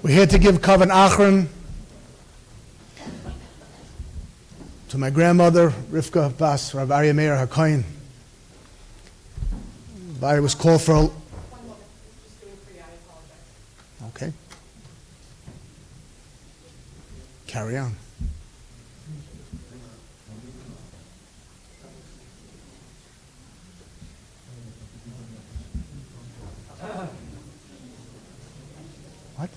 We're here to give Kavan Achron to my grandmother, Rivka Bas Rav Aryeh Meir HaKohen. I was called for a... Okay. Carry on. What?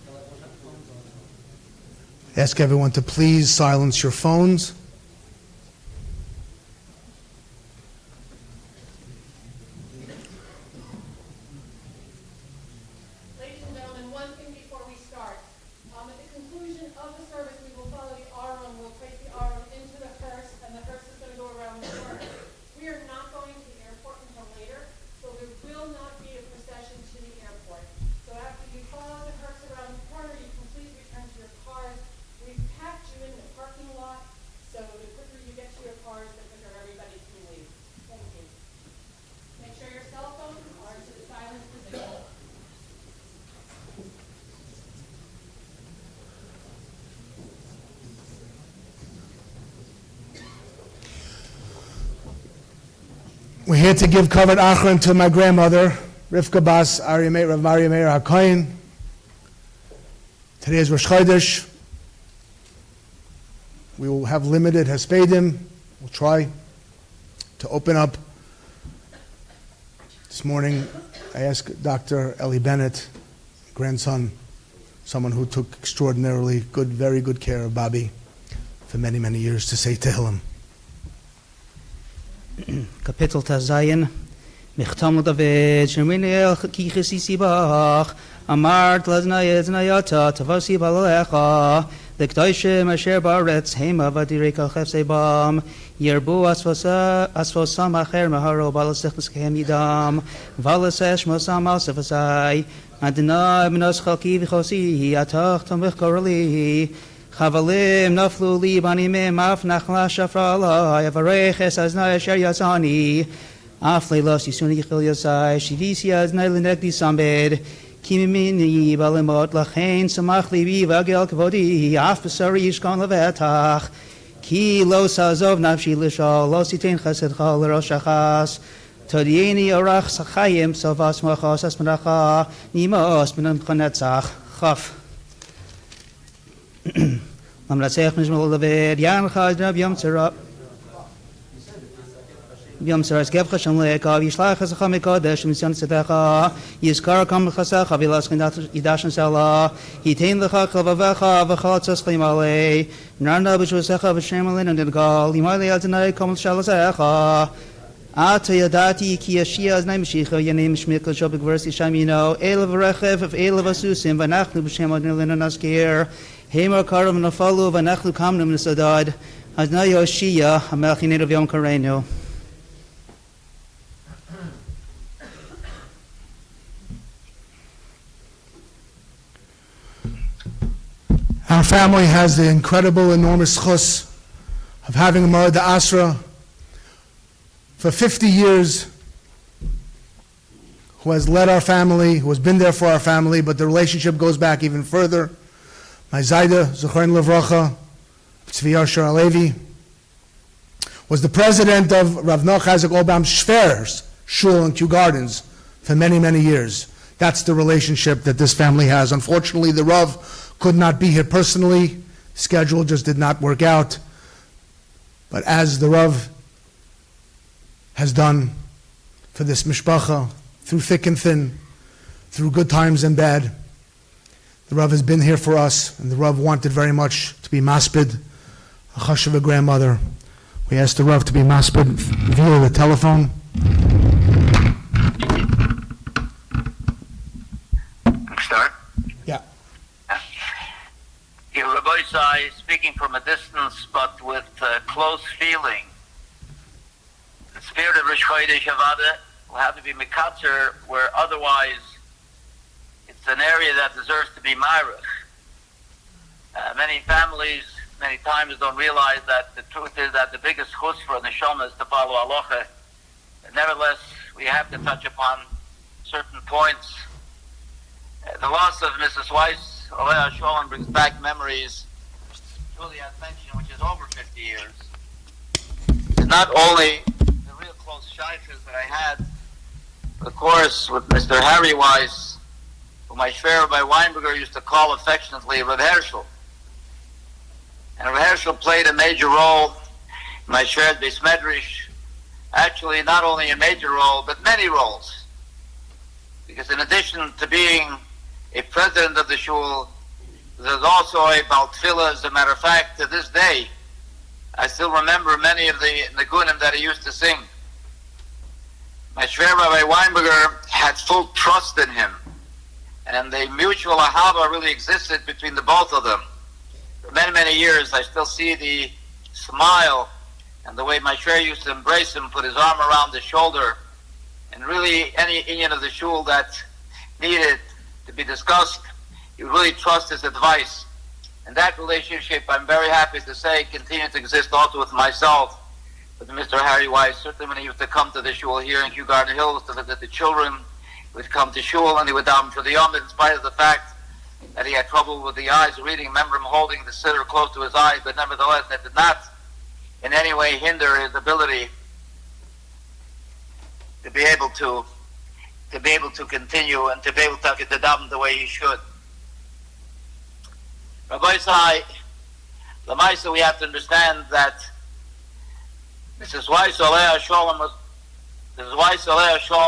Ask everyone to please silence your phones. We're here to give Kavod Achron to my grandmother, Rivka Bas Rav Aryeh Meir HaKohen. Today is Rosh Chodesh. We will have limited Hespedim. We'll try to open up. This morning, I asked Dr. Eli Bennett, grandson, someone who took extraordinarily good, very good care of Bobbi for many, many years, to say Tehillim. Kapitel Tazayin, Michtam David, Sheminiel Kichisi Sibach, Amart Laznayet Nayata, Tavasi Balecha, the Kdoishim Asher Baretz, Hema Vadireka Chefsebam, Yerbu Asfosam Acher Maharo Balasechus Kemidam, Valasesh Mosam Alsefasai, Adina Minos Chalki Vichosi, Atach Tomich Korali. Chavalim naflu li banimim af nachla shafra Allah yavarech es aznai asher yazani af leilos yisuni yichil yazai shivisi aznai lenegdi sambed kimimini balimot lachein samach libi vagel kavodi af besari yishkon levetach ki lo sazov nafshi lishal lo sitain chesed chal roshachas todieni orach sachayim sovas machas asmanacha nimos benam chanetzach chaf. I'm not saying Mishmal David, Yan Chazna, Yom Sarah. Yom Sarah, Skevcha Shamleka, Yishlach Hamikodesh, Mission Sedecha, Yiskar Kam Chasach, Vilas Yidashan Sala, Yitain the Chakavavecha, Vachatzas Klimale, Nanda Bishusecha, Vishamalin and Gal, Yimali Azanai, Kamal Shalazecha, Ata yadati ki yashia az naimshicha yanim shmikal shobik versi shamino elav rechev of elav asusim vanachnu b'shem adnilin anaskir hemar karam nafalu vanachnu kamnum nisadad azna yoshia hamelchinid of yom karenu. Our family has the incredible, enormous chus of having a Marad Asra for 50 years, who has led our family, who has been there for our family, but the relationship goes back even further. My Zayda, Zecharon Levracha, Tzvi Yashar Alevi, was the president of Rav Noach Isaac Obam Shver's shul in Kew Gardens for many, many years. That's the relationship that this family has. Unfortunately, the Rav could not be here personally. Schedule just did not work out. But as the Rav has done for this mishpacha, through thick and thin, through good times and bad, the Rav has been here for us, and the Rav wanted very much to be maspid, a chashuv, a grandmother. We asked the Rav to be maspid via the telephone. Start? Yeah. Rabbi Sai, speaking from a distance but with close feeling. The spirit of Rosh Chodesh Havada will have to be mikatzer, where otherwise it's an area that deserves to be myrich. Many families, many times don't realize that the truth is that the biggest chus for the neshama is to follow halacha. Nevertheless, we have to touch upon certain points. The loss of Mrs. Weiss, Alea Sholem, brings back memories, Julie had mentioned, which is over 50 years. It's not only the real close shaykhs that I had, but of course with Mr. Harry Weiss, who my Shver by Weinberger used to call affectionately Rav Herschel. And Rav Herschel played a major role in my Shver Beis Medrash. Actually, not only a major role, but many roles. Because in addition to being a president of the shul, there's also a Baal Tefillah. As a matter of fact, to this day, I still remember many of the Nigunim that he used to sing. My Shver Rabbi Weinberger had full trust in him, and the mutual ahava really existed between the both of them. For many, many years, I still see the smile and the way my Shver used to embrace him, put his arm around his shoulder, and really any inyan of the shul that needed to be discussed, he would really trust his advice. And that relationship, I'm very happy to say, continues to exist also with myself, with Mr. Harry Weiss. Certainly when he used to come to the shul here in Kew Garden Hills to visit the children, he would come to shul and he would daven for the yom, in spite of the fact that he had trouble with the eyes reading. Remember him holding the siddur close to his eyes, but nevertheless that did not in any way hinder his ability to be able to continue and to be able to get the daven the way he should. Rabbi Sai, Lamaisa, we have to understand that Mrs. Weiss Alea Sholem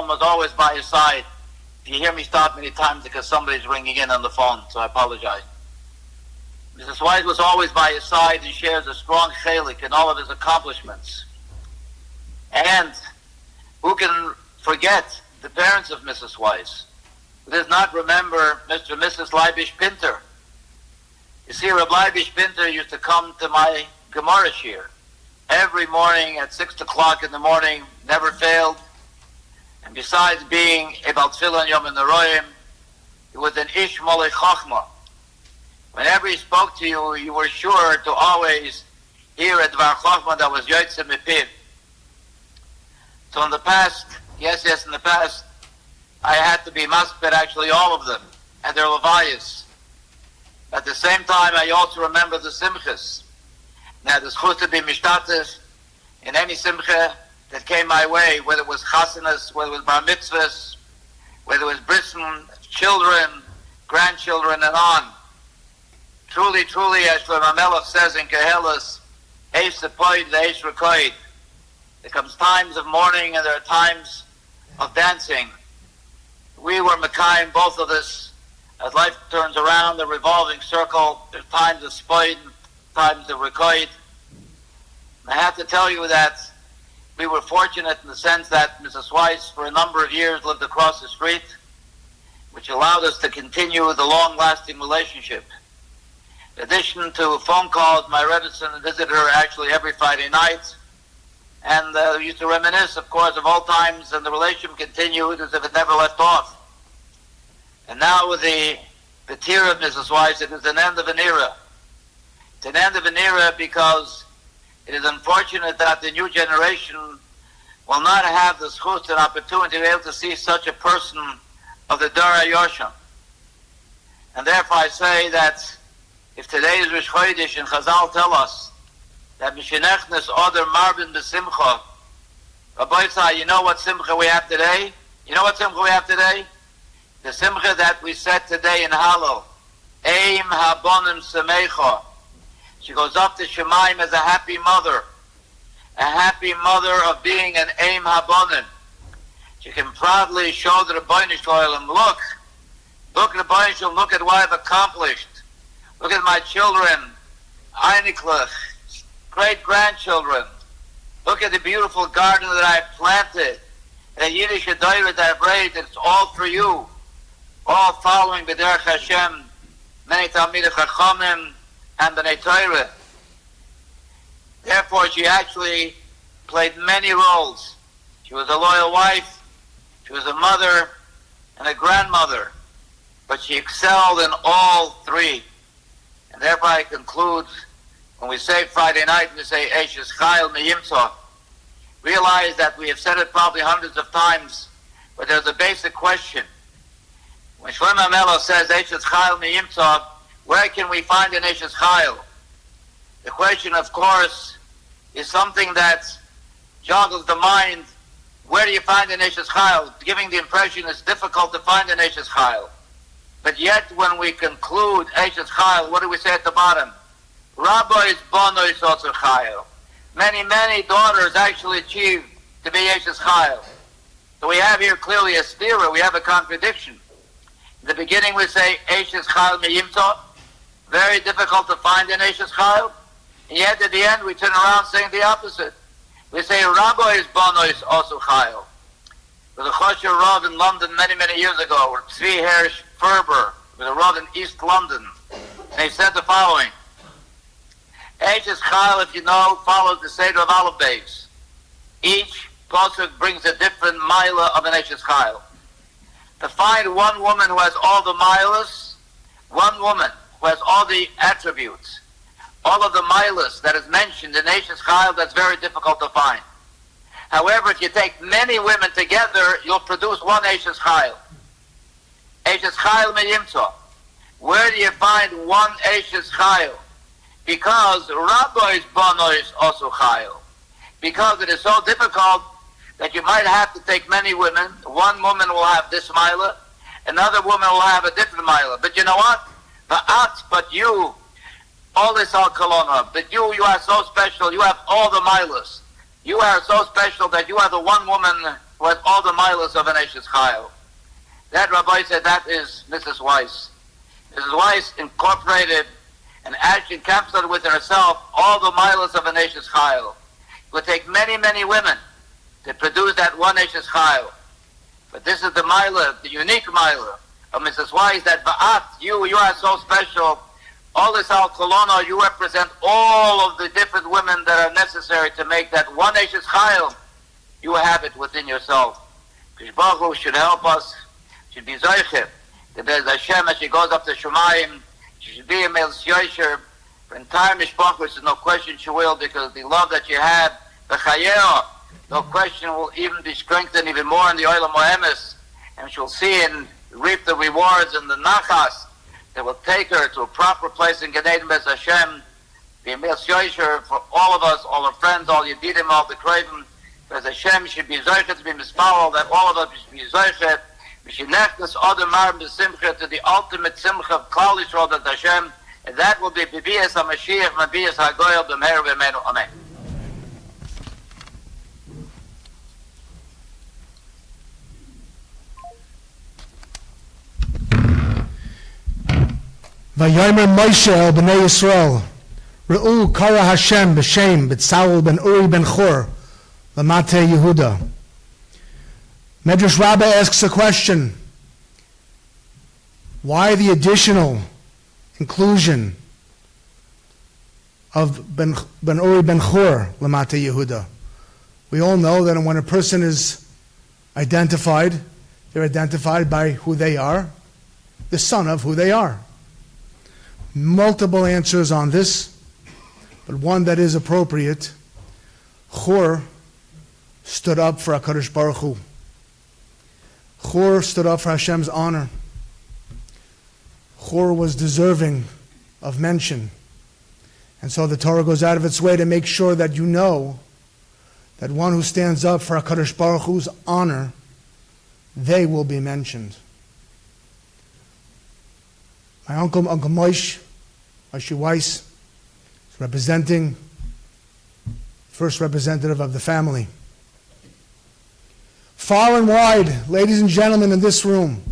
was always by his side. If you hear me stop many times because somebody's ringing in on the phone, so I apologize. Mrs. Weiss was always by his side and shares a strong chelik in all of his accomplishments. And who can forget the parents of Mrs. Weiss? Who does not remember Mr. and Mrs. Leibish Pinter? You see, Reb Leibish Pinter used to come to my Gemara shir every morning at 6 o'clock in the morning, never failed. And besides being a Baal Tefillah and Yom Neroim, he was an Ish Molech Chachma. Whenever he spoke to you, you were sure to always hear a Dvar Chachma that was Yotzei Mipiv. So in the past, in the past, I had to be masped, actually all of them, at their Levayas. At the same time, I also remember the Simchas. Now, the schus to be mishtates in any simcha that came my way, whether it was chasanas, whether it was bar mitzvahs, whether it was brism, children, grandchildren, and on. Truly, truly, as Shlomo Melech says in Kehelas, Eis Sepoid, Eis Rekoid. There comes times of mourning and there are times of dancing. We were Mekayim, both of us, as life turns around, the revolving circle. There's times of spoid, times of rekoid. I have to tell you that we were fortunate in the sense that Mrs. Weiss, for a number of years, lived across the street, which allowed us to continue the long-lasting relationship. In addition to phone calls, my relatives visited her actually every Friday night, and we used to reminisce, of course, of old times, and the relationship continued as if it never left off. And now with the tear of Mrs. Weiss, it is an end of an era. It's an end of an era because it is unfortunate that the new generation will not have the schus and opportunity to be able to see such a person of the Dor HaYosham. And therefore I say that if today is Rosh Chodesh and Chazal tell us that Mishenechnes Oder Marbin B'Simcha, Rabbi Tzai, you know what Simcha we have today? You know what Simcha we have today? The Simcha that we said today in Hallel, Eim Habonim Semecha. She goes up to Shemaim as a happy mother of being an Eim Habonim. She can proudly show the Rebbeinu Shalom, look at the Rebbeinu Shalom, look at what I've accomplished. Look at my children, Einiklech, great-grandchildren. Look at the beautiful garden that I've planted, the Yiddish Adoyra that I've raised. It's all for you, all following B'derech Hashem, many Talmidei Chachamim, and B'nai Torah. Therefore, she actually played many roles. She was a loyal wife, she was a mother, and a grandmother. But she excelled in all three. And therefore I conclude, when we say Friday night, we say Eishes Chayil Meyimtza. Realize that we have said it probably hundreds of times, but there's a basic question. When Shlomo Melech says Eishes Chayil Meyimtza, where can we find an Eishes Chayil? The question, of course, is something that joggles the mind. Where do you find an Eishes Chayil? Giving the impression it's difficult to find an Eishes Chayil. But yet, when we conclude Eishes Chayil, what do we say at the bottom? Rabbois Bonois Otzer Chayil. Many daughters actually achieved to be Eishes Chayil. So we have here clearly a stira, we have a contradiction. In the beginning we say Eishes Chayil Meyimtza, very difficult to find an Eishes Chayil. And yet at the end we turn around saying the opposite. We say Rabbois Bonois Otzer Chayil. There was a Chosher Rav in London many years ago, where Tzvi Hersh Ferber, with a Rav in East London, and he said the following: Eishes Chayil, if you know, follows the Seder of Aleph Beis. Each pasuk brings a different milah of an Eishes Chayil. To find one woman who has all the milas, one woman who has all the attributes, all of the milas that is mentioned in Eishes Chayil, that's very difficult to find. However, if you take many women together, you'll produce one Eishes Chayil. Eishes Chayil Meyimtza. Where do you find one Eishes Chayil? Because Rabbois Bonois also Chayil. Because it is so difficult that you might have to take many women. One woman will have this milah, another woman will have a different milah. But you know what? But you, all this al kolona, but you are so special, you have all the milas. You are so special that you are the one woman who has all the milas of an Eishes Chayil. That Rabbi said, that is Mrs. Weiss. Mrs. Weiss incorporated and actually encapsulated within herself all the milas of an Eishes Chayil. It would take many women to produce that one Eishes Chayil. But this is the milah, the unique milah of Mrs. Weiss, that you are so special. All this al kolona, you represent all of the different women that are necessary to make that one Eishes Chayil. You have it within yourself. Kish Baruch Hu should help us, should be Zoichet. The Bez Hashem, as she goes up to Shemayim, she should be a Meils Yosher. For entire Mishpach, which is no question she will, because the love that you have, the Chayeo, no question will even be strengthened even more in the Olam Moemes, and she'll see and reap the rewards and the Nachas that will take her to a proper place in Gan Eden Bez Hashem. Be a Meils Yosher for all of us, all our friends, all Yedidim, all the Kraven. Bez Hashem should be Zoichet to be Mispawal, that all of us should be Zoichet. We should let this other Marm B'Simcha to the ultimate Simcha of Klal Yisrael, that Hashem, and that will be B'Bias HaMashiach, B'Bias HaGoyel, B'Meir V'Meinu. Amen. Vayomer Moshe el Bnei Yisrael, Re'u Kara Hashem b'Shem b'Tzaul ben Uri ben Chur, Lamate Yehuda. Medrash Rabbah asks a question. Why the additional inclusion of Ben Uri Ben Chur, Lamate Yehuda? We all know that when a person is identified, they're identified by who they are, the son of who they are. Multiple answers on this, but one that is appropriate. Chur stood up for HaKadosh Baruch Hu. Chur stood up for Hashem's honor. Chur was deserving of mention. And so the Torah goes out of its way to make sure that you know that one who stands up for HaKadosh Baruch Hu's honor, they will be mentioned. My Uncle Moshe Weiss, is representing, first representative of the family. Far and wide, ladies and gentlemen in this room,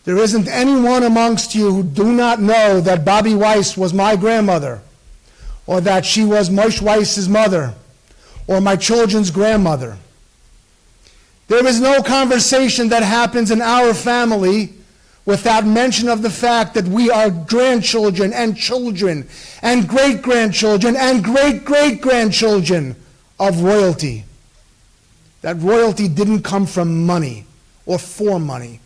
there isn't anyone amongst you who do not know that Bobbi Weiss was my grandmother, or that she was Moshe Weiss's mother, or my children's grandmother. There is no conversation that happens in our family without mention of the fact that we are grandchildren and children and great-grandchildren and great-great-grandchildren of royalty. That royalty didn't come from money or for money.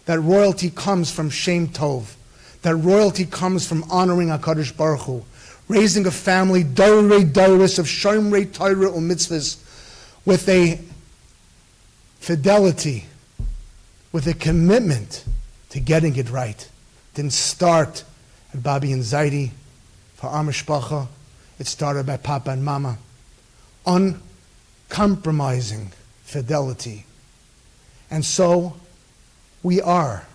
That royalty comes from Shem Tov. That royalty comes from honoring HaKadosh Baruch Hu, raising a family, Dorei Doris of Shomrei Torah u'mitzvahs, with a fidelity, with a commitment to getting it right. Didn't start at Bobbi and Zaidi for our mishpacha. It started by Papa and Mama. Uncompromising fidelity. And so, we are,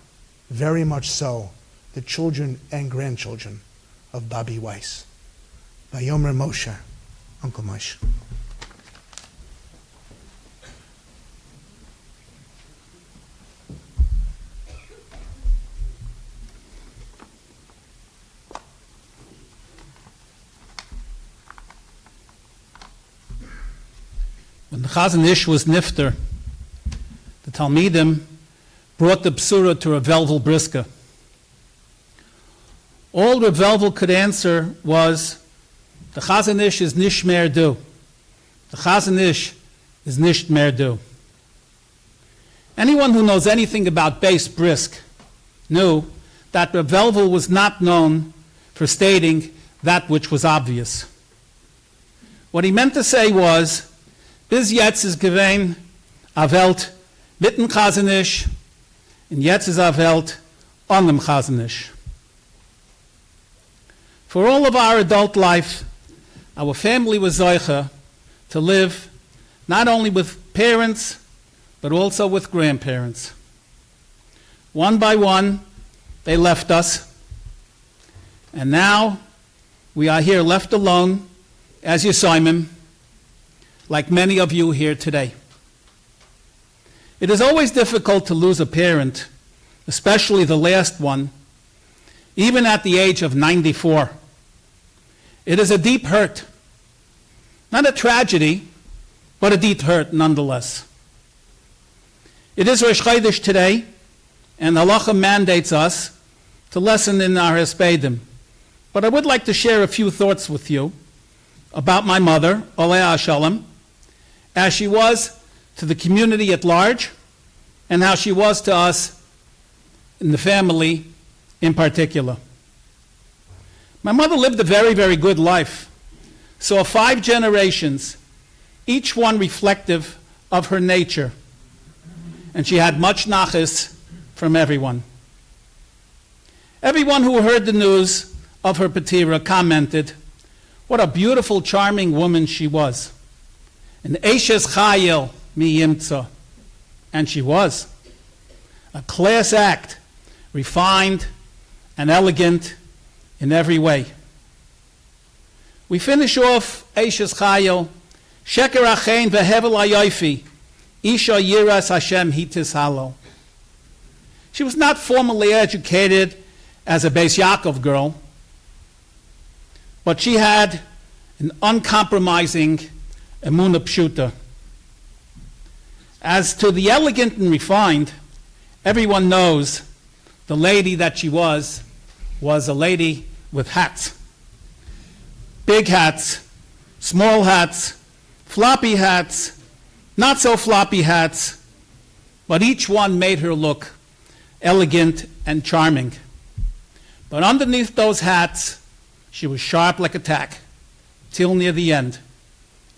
very much so, the children and grandchildren of Bobbi Weiss. Vayomer Moshe, Uncle Moshe. When the Chazon Ish was nifter, the Talmidim brought the Psura to Rav Velvel Briska. All Rav Velvel could answer was, the Chazon Ish is nish mer du. The Chazon Ish is nish mer du. Anyone who knows anything about Beis Brisk knew that Rav Velvel was not known for stating that which was obvious. What he meant to say was, bis jetzt is gewein a Welt mit dem Chazon Ish, and jetzt is a Welt on dem Chazon Ish. For all of our adult life, our family was zoicha to live not only with parents, but also with grandparents. One by one, they left us, and now we are here left alone as Yesoimim, like many of you here today. It is always difficult to lose a parent, especially the last one, even at the age of 94. It is a deep hurt. Not a tragedy, but a deep hurt nonetheless. It is Rosh Chodesh today, and halacha mandates us to lessen in our hespedim. But I would like to share a few thoughts with you about my mother, Oleh Shalom, as she was to the community at large, and how she was to us in the family in particular. My mother lived a very, very good life. Saw 5 generations, each one reflective of her nature. And she had much nachas from everyone. Everyone who heard the news of her patira commented, what a beautiful, charming woman she was. An Eishes Chayil mi yimtza. And she was. A class act, refined and elegant in every way. We finish off Eishes Chayil, Sheker Achein vehevel ayofi, Isha Yiras Hashem hitis halo. She was not formally educated as a Beis Yaakov girl, but she had an uncompromising Emuna Pshuta. As to the elegant and refined, everyone knows the lady that she was a lady with hats. Big hats, small hats, floppy hats, not so floppy hats, but each one made her look elegant and charming. But underneath those hats, she was sharp like a tack, till near the end.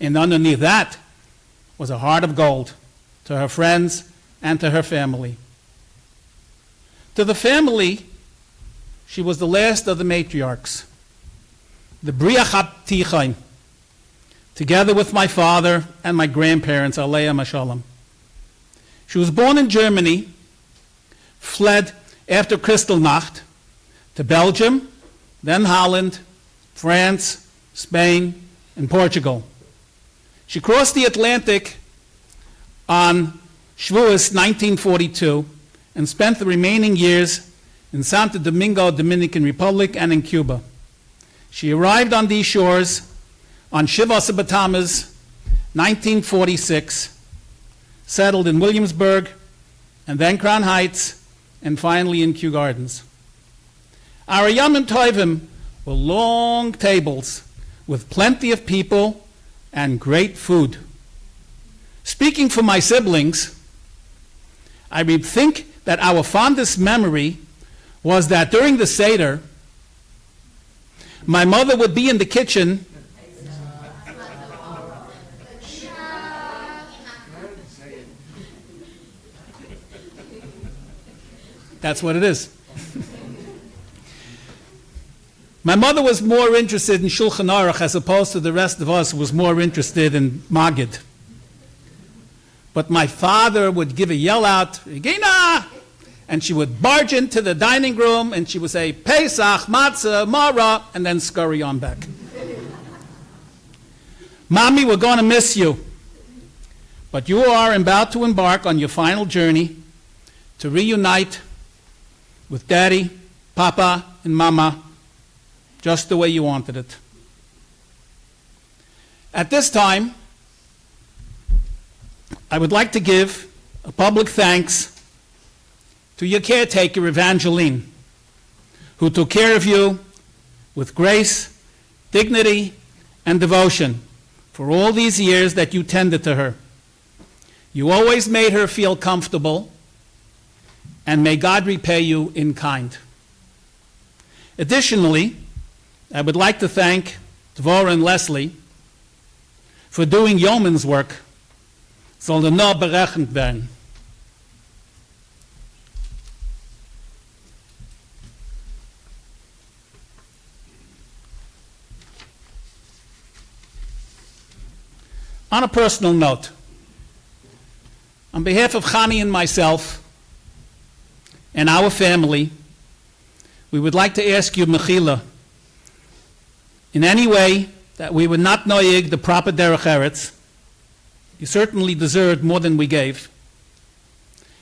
And underneath that was a heart of gold to her friends and to her family. To the family, she was the last of the matriarchs, the Bria Chabtichaim, together with my father and my grandparents, Aleichem Hashalom. She was born in Germany, fled after Kristallnacht to Belgium, then Holland, France, Spain, and Portugal. She crossed the Atlantic on Shavuos 1942 and spent the remaining years in Santo Domingo, Dominican Republic, and in Cuba. She arrived on these shores on Shivas B'Tammuz 1946, settled in Williamsburg, and then Crown Heights, and finally in Kew Gardens. Our Yom Tovim were long tables with plenty of people and great food. Speaking for my siblings, I would think that our fondest memory was that during the Seder, my mother would be in the kitchen That's what it is. My mother was more interested in Shulchan Aruch as opposed to the rest of us who was more interested in Magid. But my father would give a yell out, Regina! And she would barge into the dining room and she would say, Pesach, Matzah, Mara, and then scurry on back. Mommy, we're going to miss you. But you are about to embark on your final journey to reunite with Daddy, Papa, and Mama, just the way you wanted it. At this time, I would like to give a public thanks to your caretaker, Evangeline, who took care of you with grace, dignity, and devotion for all these years that you tended to her. You always made her feel comfortable, and may God repay you in kind. Additionally, I would like to thank Dvorah and Leslie for doing yeoman's work. Soll er nur berechnet werden. On a personal note, on behalf of Chani and myself and our family, we would like to ask you, Mechila, in any way that we would not noyig the proper derech eretz. You certainly deserved more than we gave.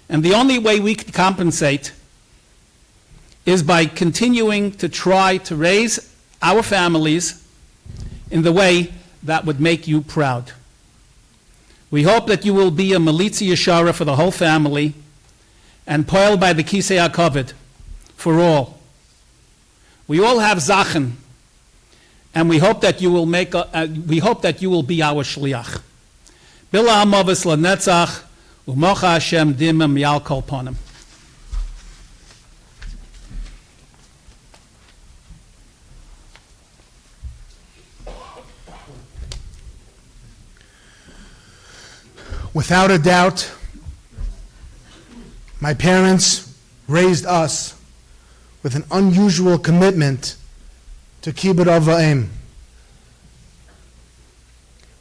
And the only way we can compensate is by continuing to try to raise our families in the way that would make you proud. We hope that you will be a Melitzi Yeshara for the whole family and poil by the Kisei HaKavod for all. We all have Zachen, and we hope that you will be our Shliach. Bila Amavis LaNetzach, Umocha Hashem Dimim Yal Kol Ponim. Without a doubt, my parents raised us with an unusual commitment to Kibbud Av V'Em.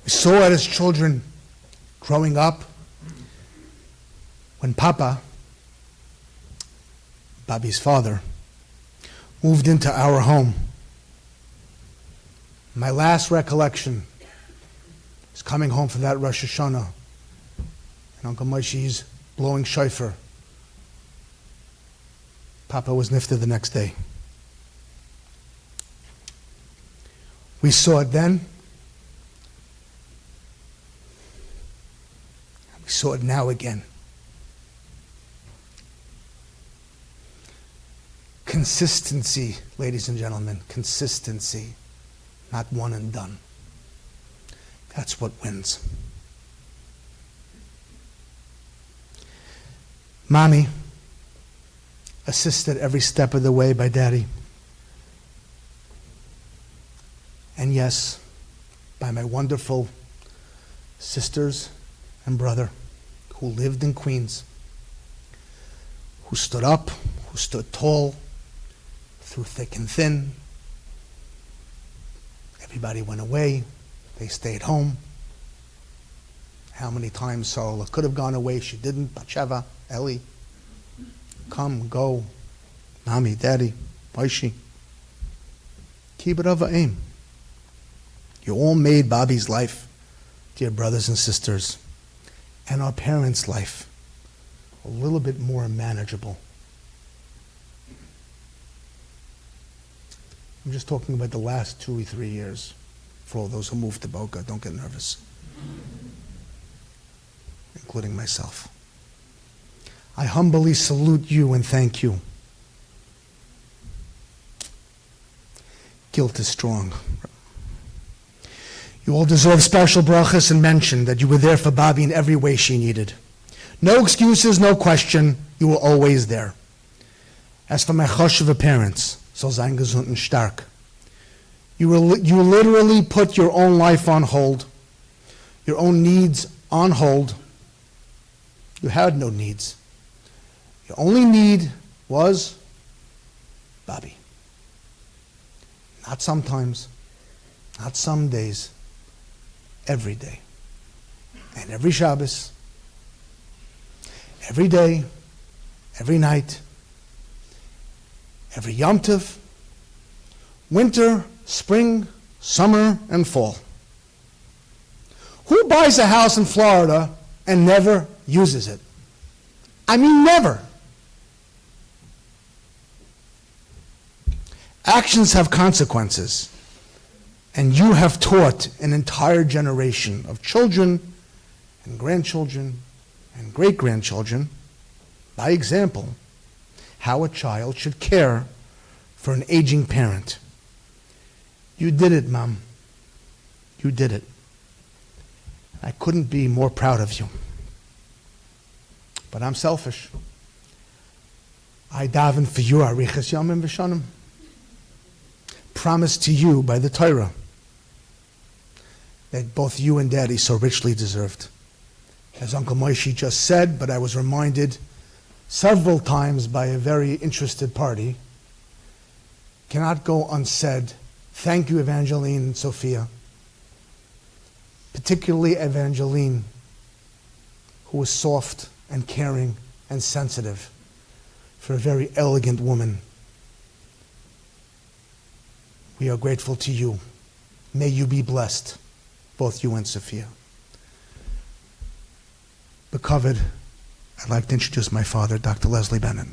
We saw it as children growing up when Papa, Bobbi's father, moved into our home. My last recollection is coming home for that Rosh Hashanah and Uncle Moshe's blowing shofar. Papa was nifted the next day. We saw it then, saw it now again. Consistency, ladies and gentlemen, consistency, not one and done. That's what wins. Mommy, assisted every step of the way by Daddy. And yes, by my wonderful sisters and brother who lived in Queens, who stood up, who stood tall, through thick and thin. Everybody went away. They stayed home. How many times Sarah could have gone away, she didn't. Batsheva, Ellie, come, go. Mommy, Daddy, Weiss. Keep it over aim. You all made Bobby's life, dear brothers and sisters, and our parents' life a little bit more manageable. I'm just talking about the last 2 or 3 years. For all those who moved to Boca, don't get nervous. Including myself. I humbly salute you and thank you. Guilt is strong. You all deserve special brachas and mention that you were there for Bobbi in every way she needed. No excuses, no question. You were always there. As for my choshev parents, soll sein gesund und stark. You literally put your own life on hold, your own needs on hold. You had no needs. Your only need was Bobbi. Not sometimes, not some days, every day. And every Shabbos, every day, every night, every Yom Tov, winter, spring, summer, and fall. Who buys a house in Florida and never uses it? I mean, never. Actions have consequences, and you have taught an entire generation of children and grandchildren and great-grandchildren, by example, how a child should care for an aging parent. You did it, Mom. You did it. I couldn't be more proud of you. But I'm selfish. I daven for you, arichas yamim v'shanim. Promised to you by the Torah that both you and Daddy so richly deserved. As Uncle Moshe just said, but I was reminded several times by a very interested party, cannot go unsaid. Thank you, Evangeline and Sophia. Particularly Evangeline, who was soft and caring and sensitive for a very elegant woman. We are grateful to you. May you be blessed, both you and Sophia. Beloved, I'd like to introduce my father, Dr. Leslie Bennett.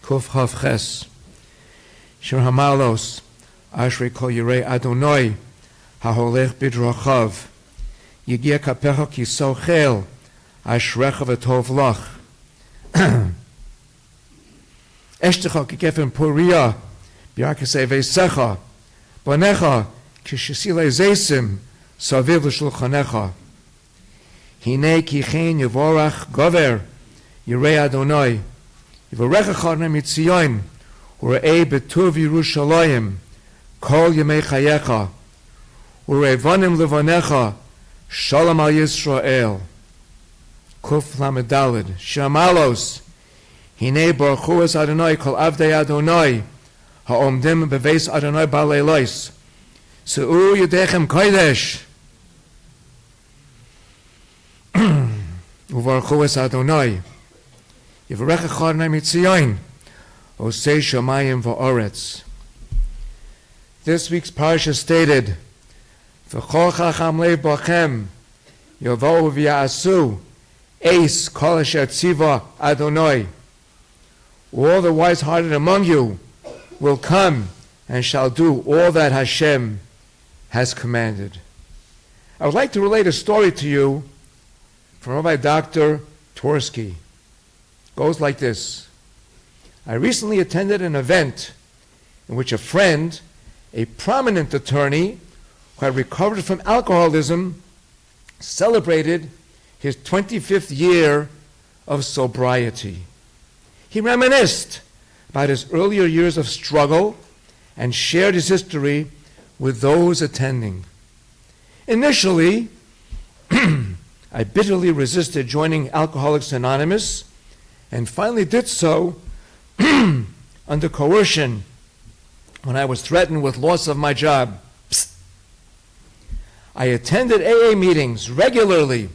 Kuf Chav Ches, Shir Hamalos, Ashrei Kol Yirei Adonai, HaHolech B'drachav, Yigia Kapecha Ki Sochel, Ashrecha V'tov Lach. Eshtecha Ki Gefen Puria, B'yakasei V'secha, Bonecha Ki Shesilei Zeisim, Saviv L'Shulchanecha. Hine Ki Chen Yevorach Gover, Yirei Adonai, Yivarecha Chadne Mitzion, Urei Betuv Yerushalayim, Kol Yemei Chayecha, Urei Vanim Levanecha, Shalom Al Yisrael. Kuf Lamedalid, Shamalos, Hine Baruchu Es Adonai, Kol Avdei Adonai, Ha'omdim Beveis Adonai Baleilois, Se'u Yedechem Kodesh, Uvaruchu Es Adonai, Yivarecha Chadne Mitzion, Osei Shamayim Va'oretz. This week's parsha stated, V'chol chacham lev bachem, Yavo'u v'ya'asu, Eis kol asher tziva Adonai. All the wise-hearted among you will come and shall do all that Hashem has commanded. I would like to relate a story to you from Rabbi Dr. Torsky. It goes like this. I recently attended an event in which a friend, a prominent attorney who had recovered from alcoholism, celebrated his 25th year of sobriety. He reminisced about his earlier years of struggle and shared his history with those attending. Initially, I bitterly resisted joining Alcoholics Anonymous and finally did so under coercion when I was threatened with loss of my job. Psst. I attended AA meetings regularly,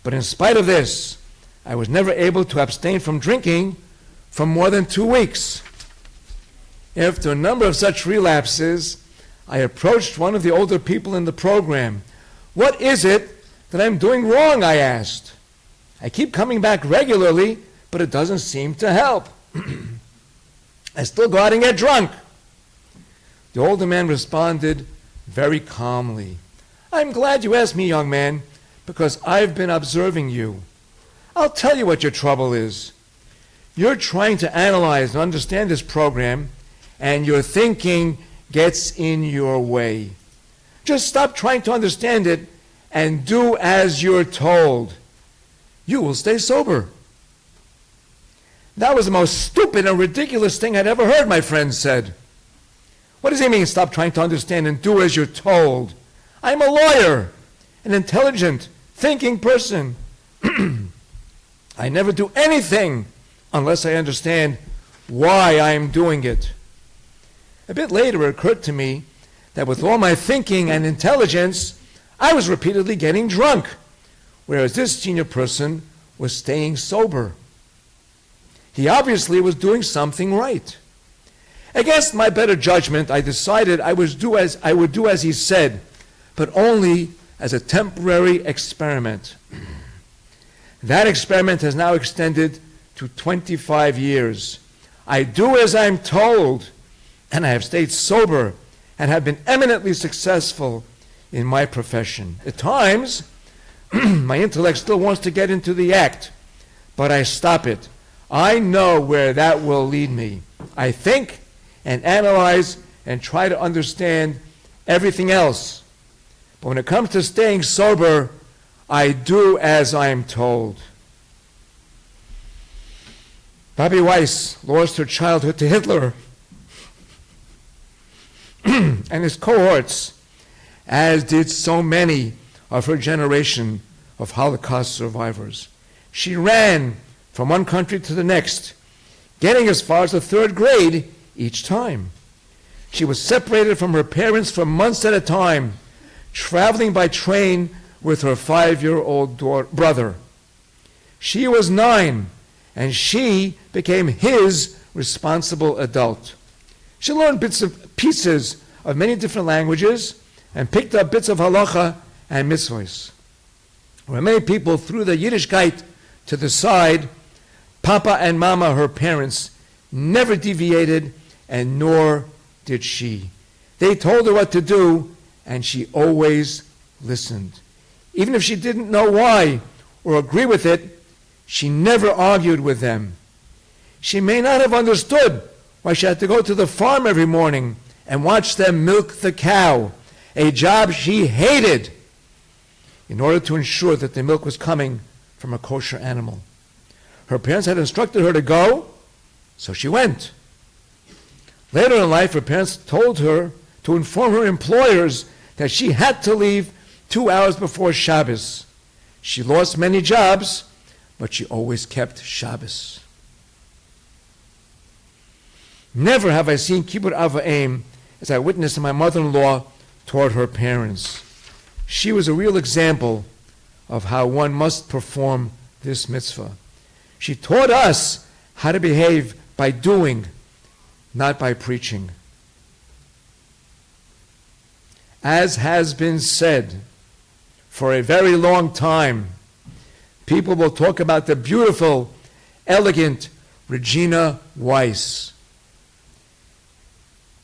but in spite of this, I was never able to abstain from drinking for more than 2 weeks. After a number of such relapses, I approached one of the older people in the program. What is it that I'm doing wrong, I asked. I keep coming back regularly, but it doesn't seem to help. I still go out and get drunk. The older man responded very calmly. I'm glad you asked me, young man, because I've been observing you. I'll tell you what your trouble is. You're trying to analyze and understand this program, and your thinking gets in your way. Just stop trying to understand it and do as you're told. You will stay sober. That was the most stupid and ridiculous thing I'd ever heard, my friend said. What does he mean, stop trying to understand and do as you're told? I'm a lawyer, an intelligent, thinking person. I never do anything unless I understand why I'm doing it. A bit later, it occurred to me that with all my thinking and intelligence, I was repeatedly getting drunk, whereas this senior person was staying sober. He obviously was doing something right. Against my better judgment, I decided I would do as he said, but only as a temporary experiment. That experiment has now extended to 25 years. I do as I'm told, and I have stayed sober and have been eminently successful in my profession. At times, my intellect still wants to get into the act, but I stop it. I know where that will lead me. I think and analyze and try to understand everything else. But when it comes to staying sober, I do as I am told. Bobbi Weiss lost her childhood to Hitler and his cohorts, as did so many of her generation of Holocaust survivors. She ran from one country to the next, getting as far as the 3rd grade each time. She was separated from her parents for months at a time, traveling by train with her 5-year-old brother. She was 9, and she became his responsible adult. She learned pieces of many different languages and picked up bits of halacha and mitzvahs. Where many people threw the Yiddishkeit to the side, Papa and Mama, her parents, never deviated, and nor did she. They told her what to do, and she always listened. Even if she didn't know why or agree with it, she never argued with them. She may not have understood why she had to go to the farm every morning and watch them milk the cow, a job she hated, in order to ensure that the milk was coming from a kosher animal. Her parents had instructed her to go, so she went. Later in life, her parents told her to inform her employers that she had to leave 2 hours before Shabbos. She lost many jobs, but she always kept Shabbos. Never have I seen kibbud av v'em as I witnessed my mother-in-law toward her parents. She was a real example of how one must perform this mitzvah. She taught us how to behave by doing, not by preaching. As has been said for a very long time, people will talk about the beautiful, elegant Regina Weiss.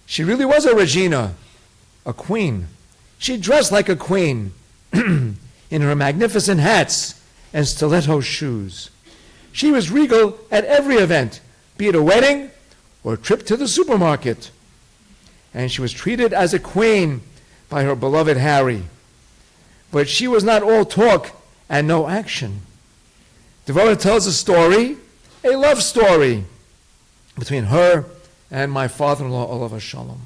She really was a Regina, a queen. She dressed like a queen in her magnificent hats and stiletto shoes. She was regal at every event, be it a wedding or a trip to the supermarket. And she was treated as a queen by her beloved Harry. But she was not all talk and no action. Devorah tells a story, a love story, between her and my father-in-law, Olav Shalom.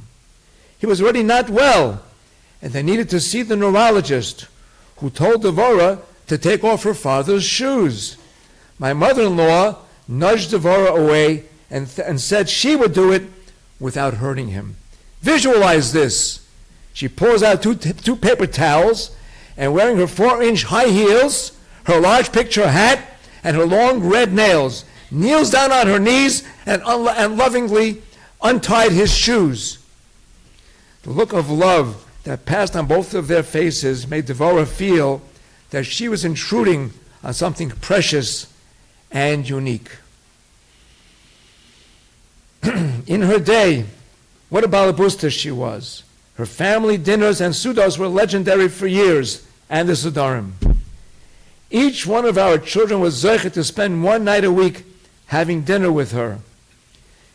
He was already not well, and they needed to see the neurologist, who told Devorah to take off her father's shoes. My mother-in-law nudged Devorah away and said she would do it without hurting him. Visualize this. She pulls out two paper towels, and wearing her 4-inch high heels, her large picture hat, and her long red nails, kneels down on her knees and lovingly untied his shoes. The look of love that passed on both of their faces made Devorah feel that she was intruding on something precious and unique. In her day, what a balabusta she was. Her family dinners and sudos were legendary for years, and the sudarim. Each one of our children was zeichet to spend one night a week having dinner with her.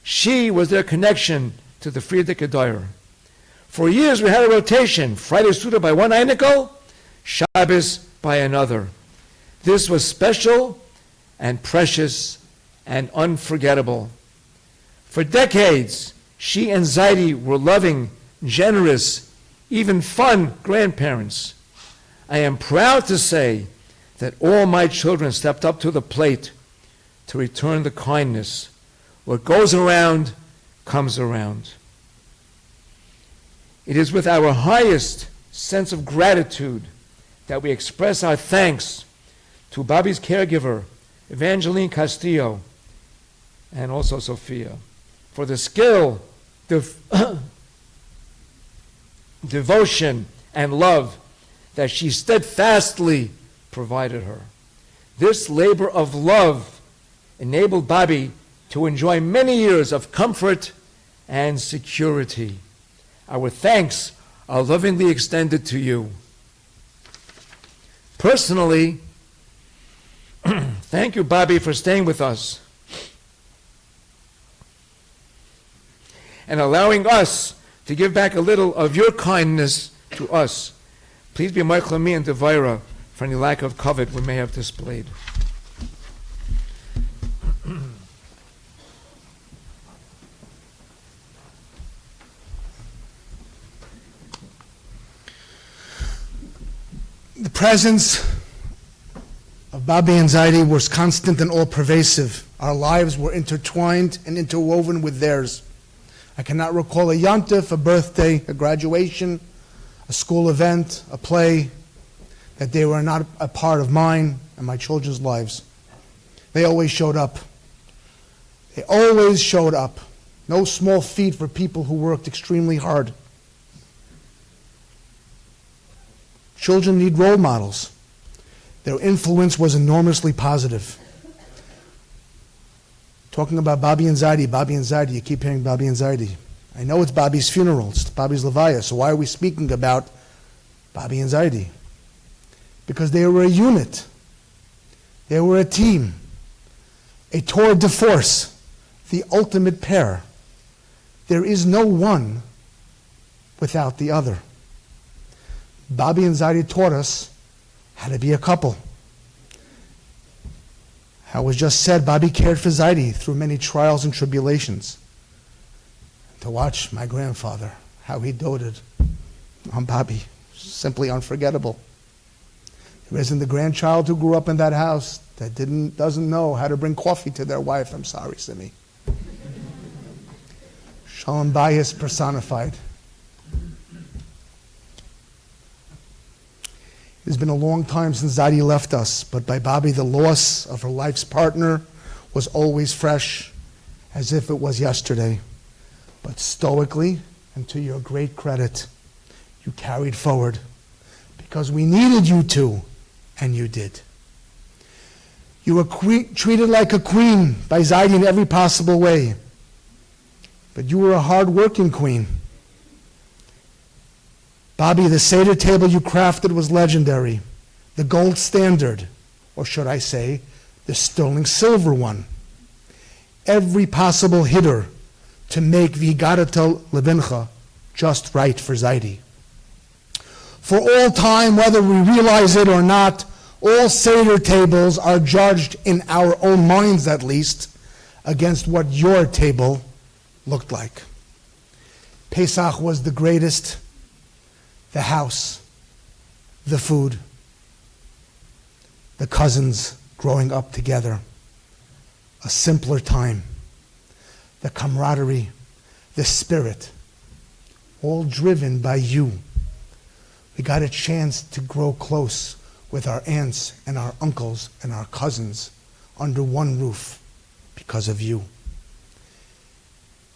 She was their connection to the Frierdiker Doyer. For years we had a rotation, Friday Suda by one Einikel, Shabbos by another. This was special and precious and unforgettable. For decades, she and Zaidi were loving, generous, even fun grandparents. I am proud to say that all my children stepped up to the plate to return the kindness. What goes around comes around. It is with our highest sense of gratitude that we express our thanks to Bobbi's caregiver, Evangeline Castillo, and also Sophia, for the skill, devotion, and love that she steadfastly provided her. This labor of love enabled Bobbi to enjoy many years of comfort and security. Our thanks are lovingly extended to you. Personally, thank you, Bobbi, for staying with us and allowing us to give back a little of your kindness to us. Please be mindful of me and Devorah for any lack of covet we may have displayed. The presence of Bobbi and Zaidi was constant and all-pervasive. Our lives were intertwined and interwoven with theirs. I cannot recall a yontif, a birthday, a graduation, a school event, a play, that they were not a part of mine and my children's lives. They always showed up. They always showed up. No small feat for people who worked extremely hard. Children need role models. Their influence was enormously positive. Talking about Bobbi and Zaidi, you keep hearing Bobbi and Zaidi. I know it's Bobbi's funeral, it's Bobbi's Levaya, so why are we speaking about Bobbi and Zaidi? Because they were a unit. They were a team. A tour de force, the ultimate pair. There is no one without the other. Bobbi and Zaidi taught us how to be a couple. How was just said, Bobbi cared for Zaidi through many trials and tribulations. To watch my grandfather, how he doted on Bobbi, simply unforgettable. There isn't the grandchild who grew up in that house that doesn't know how to bring coffee to their wife. I'm sorry, Simi. Shalom Bayis personified. It has been a long time since Zaidi left us, but by Bobbi, the loss of her life's partner was always fresh, as if it was yesterday. But stoically, and to your great credit, you carried forward, because we needed you to, and you did. You were treated like a queen by Zaidi in every possible way. But you were a hard-working queen. Bobbi, the Seder table you crafted was legendary. The gold standard, or should I say, the sterling silver one. Every possible hitter to make V'higadat Levincha just right for Zaidi. For all time, whether we realize it or not, all Seder tables are judged in our own minds, at least, against what your table looked like. Pesach was the greatest, the house, the food, the cousins growing up together, a simpler time, the camaraderie, the spirit, all driven by you. We got a chance to grow close with our aunts and our uncles and our cousins under one roof because of you.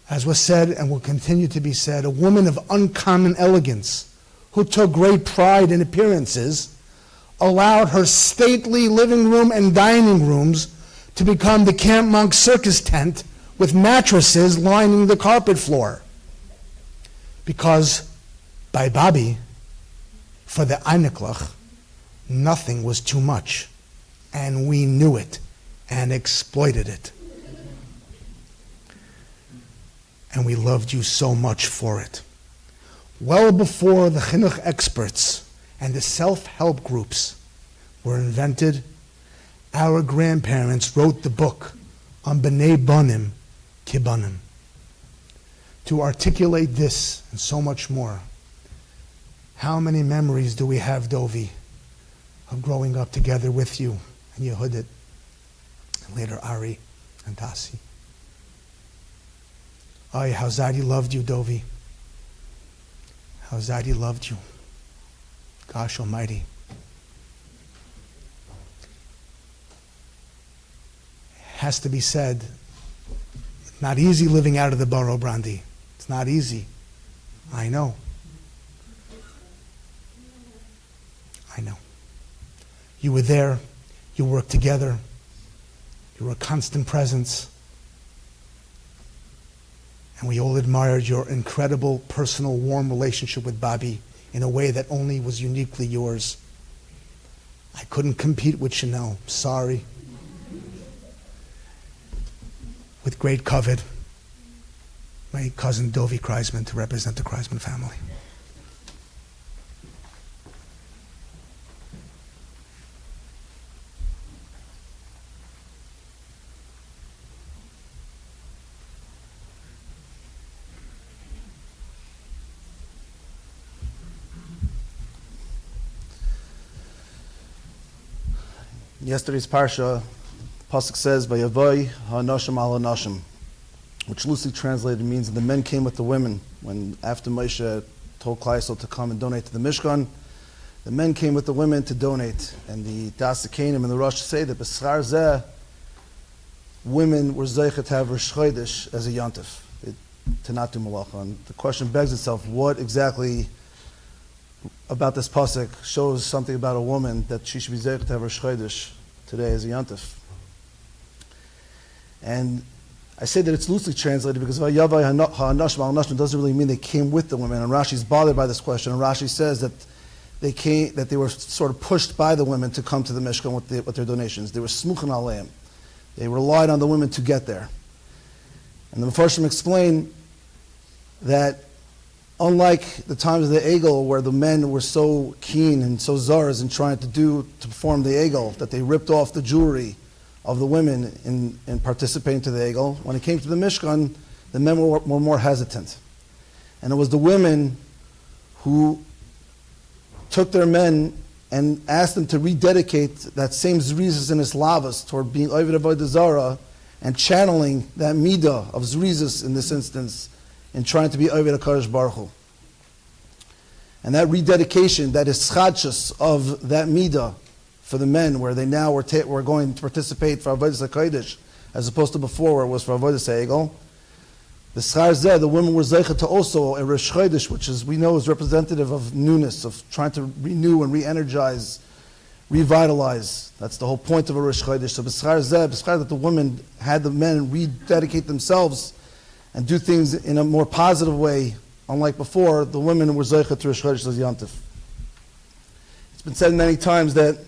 As was said and will continue to be said, a woman of uncommon elegance who took great pride in appearances allowed her stately living room and dining rooms to become the Camp Monk circus tent with mattresses lining the carpet floor. Because by Bobbi, for the Einiklach, nothing was too much, and we knew it and exploited it. And we loved you so much for it. Well before the chinuch experts and the self-help groups were invented, our grandparents wrote the book on B'nai Banim Kibanim to articulate this and so much more. How many memories do we have, Dovi, of growing up together with you and Yehudit, and later Ari and Tasi. Ay, how Zadie loved you, Dovi. How Zadie loved you. Gosh almighty. Has to be said, not easy living out of the borough, Brandy. It's not easy. I know. I know. You were there. You worked together. You were a constant presence. And we all admired your incredible, personal, warm relationship with Bobbi in a way that only was uniquely yours. I couldn't compete with Chanel. Sorry. With great covet, my cousin Dovi Kreisman to represent the Kreisman family. Yesterday's parsha, pasuk says, "Vayavoy ha'nashim al ha'nashim," which loosely translated means the men came with the women. When after Moshe told Klal Yisrael to come and donate to the Mishkan, the men came with the women to donate. And the Das Kanim and the Rosh say that b'schar zeh, women were zeichet to have Rosh Chodesh as a yontif, to not do malacha. And the question begs itself: what exactly about this pasuk shows something about a woman that she should be zeichet to have Rosh Chodesh today as a yontif? And I say that it's loosely translated because Vayavai ha'nashim al nashim doesn't really mean they came with the women. And Rashi's bothered by this question. And Rashi says that they were sort of pushed by the women to come to the Mishkan with their donations. They were smuchin aleim. They relied on the women to get there. And the Mefarshim explain that unlike the times of the Egel, where the men were so keen and so czars in trying to perform the Egel, that they ripped off the jewelry of the women in participating to the Egel, when it came to the Mishkan, the men were more hesitant. And it was the women who took their men and asked them to rededicate that same zrizas and islavas toward being Oved Avodah Zarah and channeling that midah of zrizas in this instance in trying to be Oved HaKadosh Baruch Hu. And that rededication, that ischadshus of that midah for the men, where they now were going to participate for Avodah HaKodesh, as opposed to before where it was for Avodah HaEgel. The schar zeh, the women were zeichet to also a Rosh Chodesh, which we know is representative of newness, of trying to renew and re-energize revitalize. That's the whole point of a Rosh Chodesh. So b'schar zeh, b'schar that the women had the men rededicate themselves and do things in a more positive way, unlike before, the women were Zoicha to Rosh Chodesh Yantif. It's been said many times that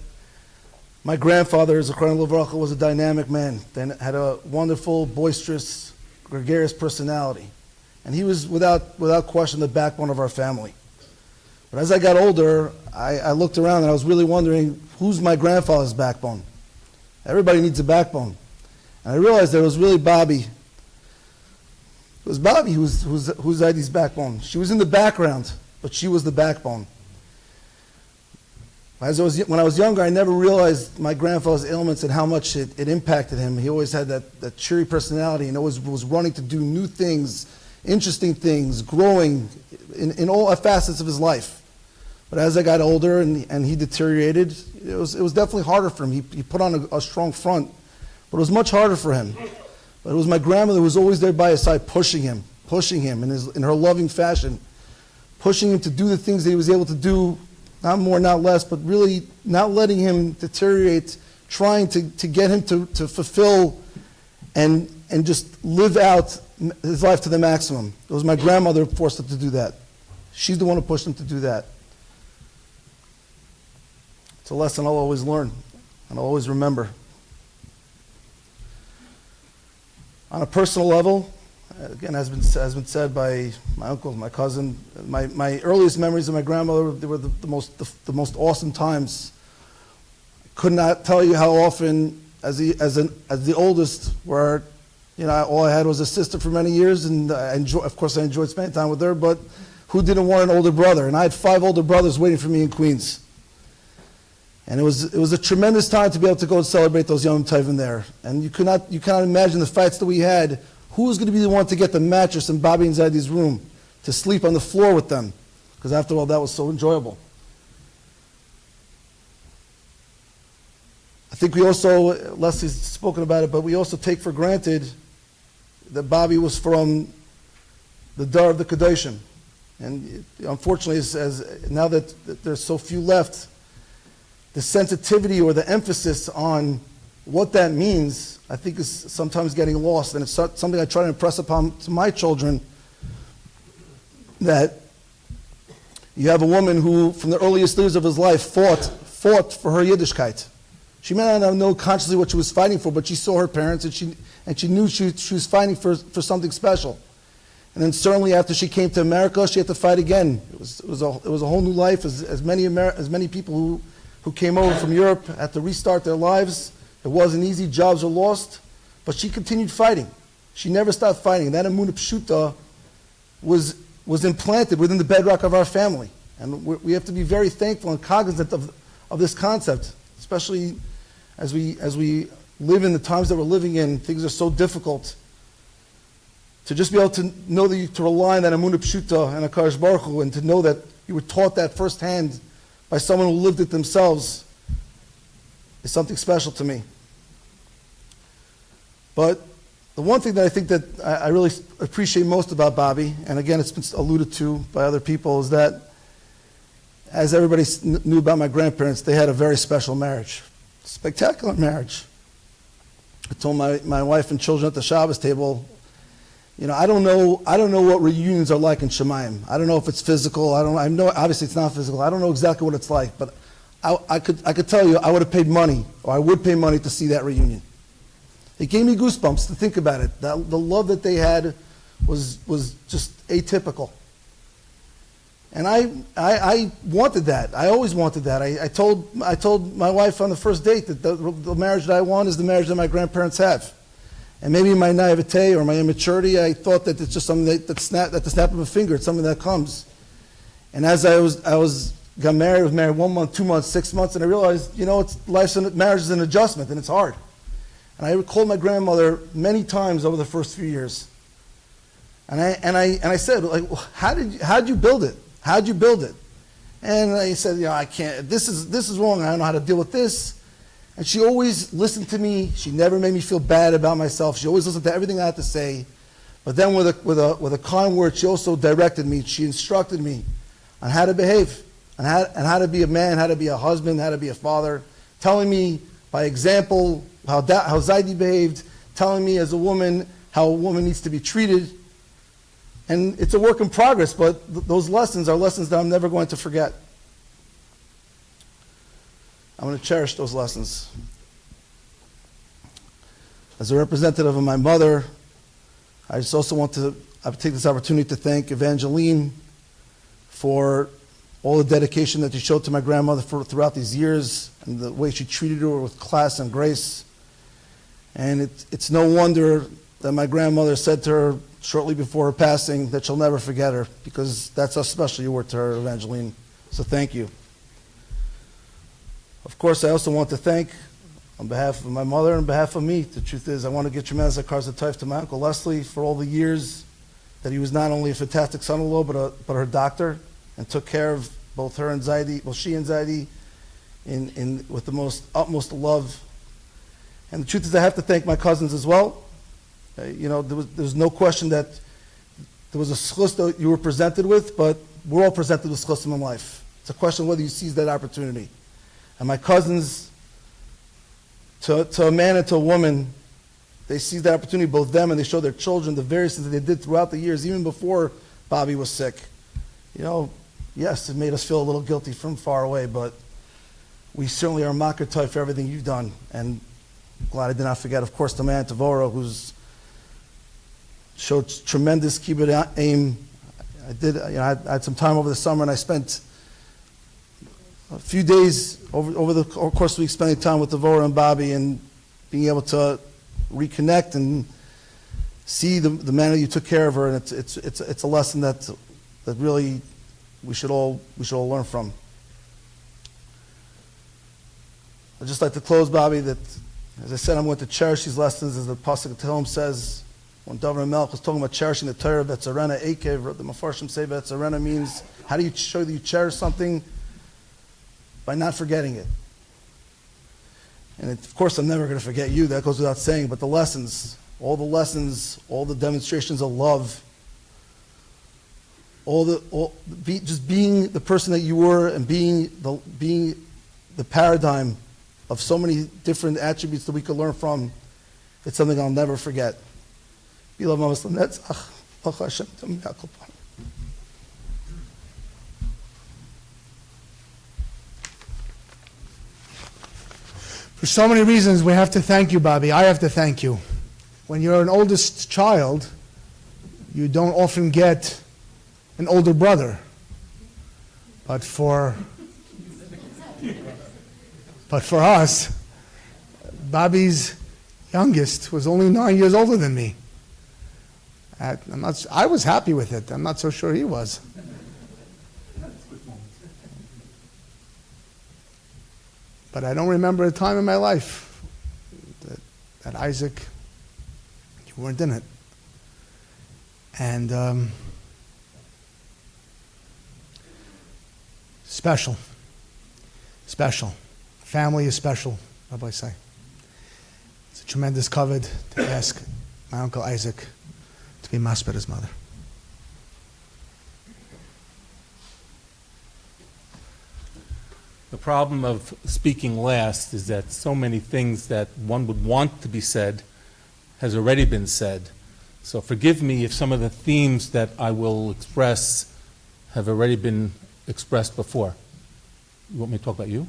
my grandfather, Zechron Levaya, was a dynamic man, then had a wonderful, boisterous, gregarious personality. And he was, without question, the backbone of our family. But as I got older, I looked around and I was really wondering, who's my grandfather's backbone? Everybody needs a backbone. And I realized that it was really Bobbi. It was Bobbi who's Zaidi's backbone. She was in the background, but she was the backbone. When I was younger, I never realized my grandfather's ailments and how much it impacted him. He always had that cheery personality and always was running to do new things, interesting things, growing in all facets of his life. But as I got older and he deteriorated, it was definitely harder for him. He put on a strong front, but it was much harder for him. But it was my grandmother who was always there by his side, pushing him in her loving fashion, pushing him to do the things that he was able to do, not more, not less, but really not letting him deteriorate, trying to get him to fulfill and just live out his life to the maximum. It was my grandmother who forced him to do that. She's the one who pushed him to do that. It's a lesson I'll always learn and I'll always remember. On a personal level, again, has been said by my uncle, my cousin, my earliest memories of my grandmother, they were the most awesome times. I could not tell you how often, as the oldest, where all I had was a sister for many years, and I enjoyed spending time with her. But who didn't want an older brother? And I had 5 older brothers waiting for me in Queens. And it was a tremendous time to be able to go and celebrate those Yom Tovim there. And you cannot imagine the fights that we had. Who was going to be the one to get the mattress in Bobbi and Zaidi's room to sleep on the floor with them? Because after all, that was so enjoyable. I think we also, Leslie's spoken about it, but we also take for granted that Bobbi was from the Dar of the Kedoshim. And unfortunately, as now that there's so few left, the sensitivity or the emphasis on what that means, I think, is sometimes getting lost. And it's something I try to impress upon to my children, that you have a woman who, from the earliest years of his life, fought for her Yiddishkeit. She may not know consciously what she was fighting for, but she saw her parents and she knew she was fighting for something special. And then certainly after she came to America, she had to fight again. It was a whole new life. As many people who came over from Europe had to restart their lives. It wasn't easy. Jobs were lost, but she continued fighting. She never stopped fighting. That Emunah Pshuta was implanted within the bedrock of our family, and we have to be very thankful and cognizant of this concept, especially as we live in the times that we're living in. Things are so difficult. To just be able to know that to rely on that Emunah Pshuta and HaKadosh Baruch Hu, and to know that you were taught that firsthand by someone who lived it themselves, is something special to me. But the one thing that I think that I really appreciate most about Bobbi, and again it's been alluded to by other people, is that as everybody knew about my grandparents, they had a very special marriage. Spectacular marriage. I told my wife and children at the Shabbos table, I don't know what reunions are like in Shemayim. I don't know if it's physical. I know obviously it's not physical. I don't know exactly what it's like, but I could tell you I would have paid money, or I would pay money to see that reunion. It gave me goosebumps to think about it. The love that they had was just atypical. And I wanted that. I always wanted that. I told my wife on the first date that the marriage that I want is the marriage that my grandparents have. And maybe in my naivete or my immaturity, I thought that it's just something at the snap of a finger. It's something that comes. And as I got married, was married 1 month, 2 months, 6 months, and I realized, marriage is an adjustment, and it's hard. And I called my grandmother many times over the first few years. And I said, how'd you build it? How'd you build it? And I said, I can't. This is wrong. I don't know how to deal with this. And she always listened to me. She never made me feel bad about myself. She always listened to everything I had to say. But then with a kind word, she also directed me. She instructed me on how to behave. and how to be a man, how to be a husband, how to be a father, telling me by example how Zaidi behaved, telling me as a woman how a woman needs to be treated. And it's a work in progress, but those lessons are lessons that I'm never going to forget. I'm going to cherish those lessons. As a representative of my mother, I just also want to take this opportunity to thank Evangeline for all the dedication that she showed to my grandmother throughout these years, and the way she treated her with class and grace. And it's no wonder that my grandmother said to her shortly before her passing that she'll never forget her, because that's how special you were to her, Evangeline. So thank you. Of course, I also want to thank, on behalf of my mother and on behalf of me, the truth is I want to give tremendous akarzatayv to my Uncle Leslie for all the years that he was not only a fantastic son-in-law, but her doctor, and took care of both her and Zaidi, well, she and Zaidi, with the utmost love. And the truth is I have to thank my cousins as well. There was no question that there was a schus that you were presented with, but we're all presented with schusim in life. It's a question of whether you seize that opportunity. And my cousins, to a man and to a woman, they seized that opportunity, both them and they showed their children the various things that they did throughout the years, even before Bobbi was sick. Yes, it made us feel a little guilty from far away, but we certainly are makar tov for everything you've done. And I'm glad I did not forget, of course, the man Tavora, who's showed tremendous kibbud aim. I had some time over the summer, and I spent a few days over the course of the week spending time with Tavora and Bobbi, and being able to reconnect and see the manner you took care of her, and it's a lesson that really we should all learn from. I'd just like to close, Bobbi, that, as I said, I'm going to cherish these lessons, as the Pasuk of Tehillim says. When David Melech was talking about cherishing the Torah, Betzarena Ekev, the Mefarshim say Betzarena means, how do you show that you cherish something? By not forgetting it. And of course, I'm never going to forget you, that goes without saying, but all the demonstrations of love, just being the person that you were, and being the paradigm of so many different attributes that we could learn from, it's something I'll never forget. For so many reasons, we have to thank you, Bobbi. I have to thank you. When you're an oldest child, you don't often get an older brother. But for us, Bobby's youngest was only 9 years older than me. I was happy with it. I'm not so sure he was. But I don't remember a time in my life that Isaac, you weren't in it. And special. Family is special, Rabbi say. It's a tremendous kavod to ask my Uncle Isaac to be masper his mother. The problem of speaking last is that so many things that one would want to be said has already been said. So forgive me if some of the themes that I will express have already been expressed before. You want me to talk about you?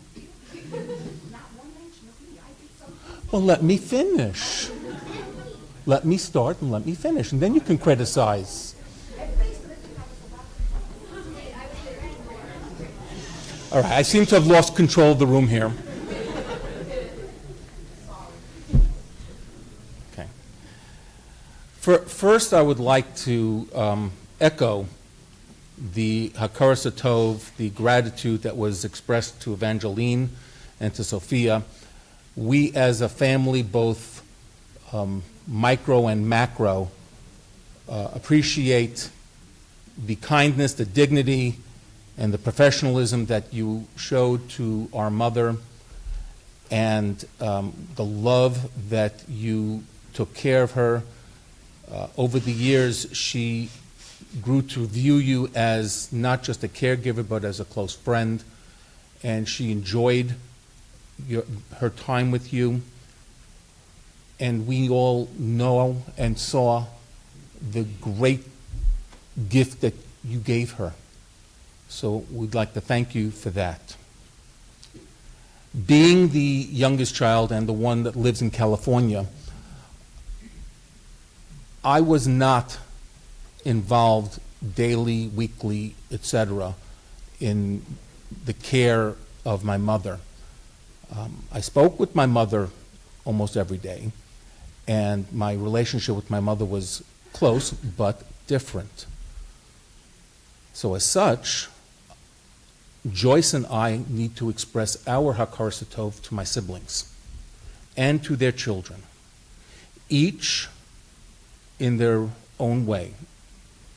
Well, let me finish. Let me start and let me finish, and then you can criticize. All right, I seem to have lost control of the room here. Okay. First, I would like to echo the hakaras hatov, the gratitude that was expressed to Evangeline and to Sophia. We as a family, both micro and macro, appreciate the kindness, the dignity, and the professionalism that you showed to our mother, and the love that you took care of her. Over the years, she grew to view you as not just a caregiver, but as a close friend, and she enjoyed her time with you. And we all know and saw the great gift that you gave her. So we'd like to thank you for that. Being the youngest child and the one that lives in California, I was not involved daily, weekly, etc., in the care of my mother. I spoke with my mother almost every day, and my relationship with my mother was close but different. So as such, Joyce and I need to express our Hakar Satov to my siblings and to their children, each in their own way.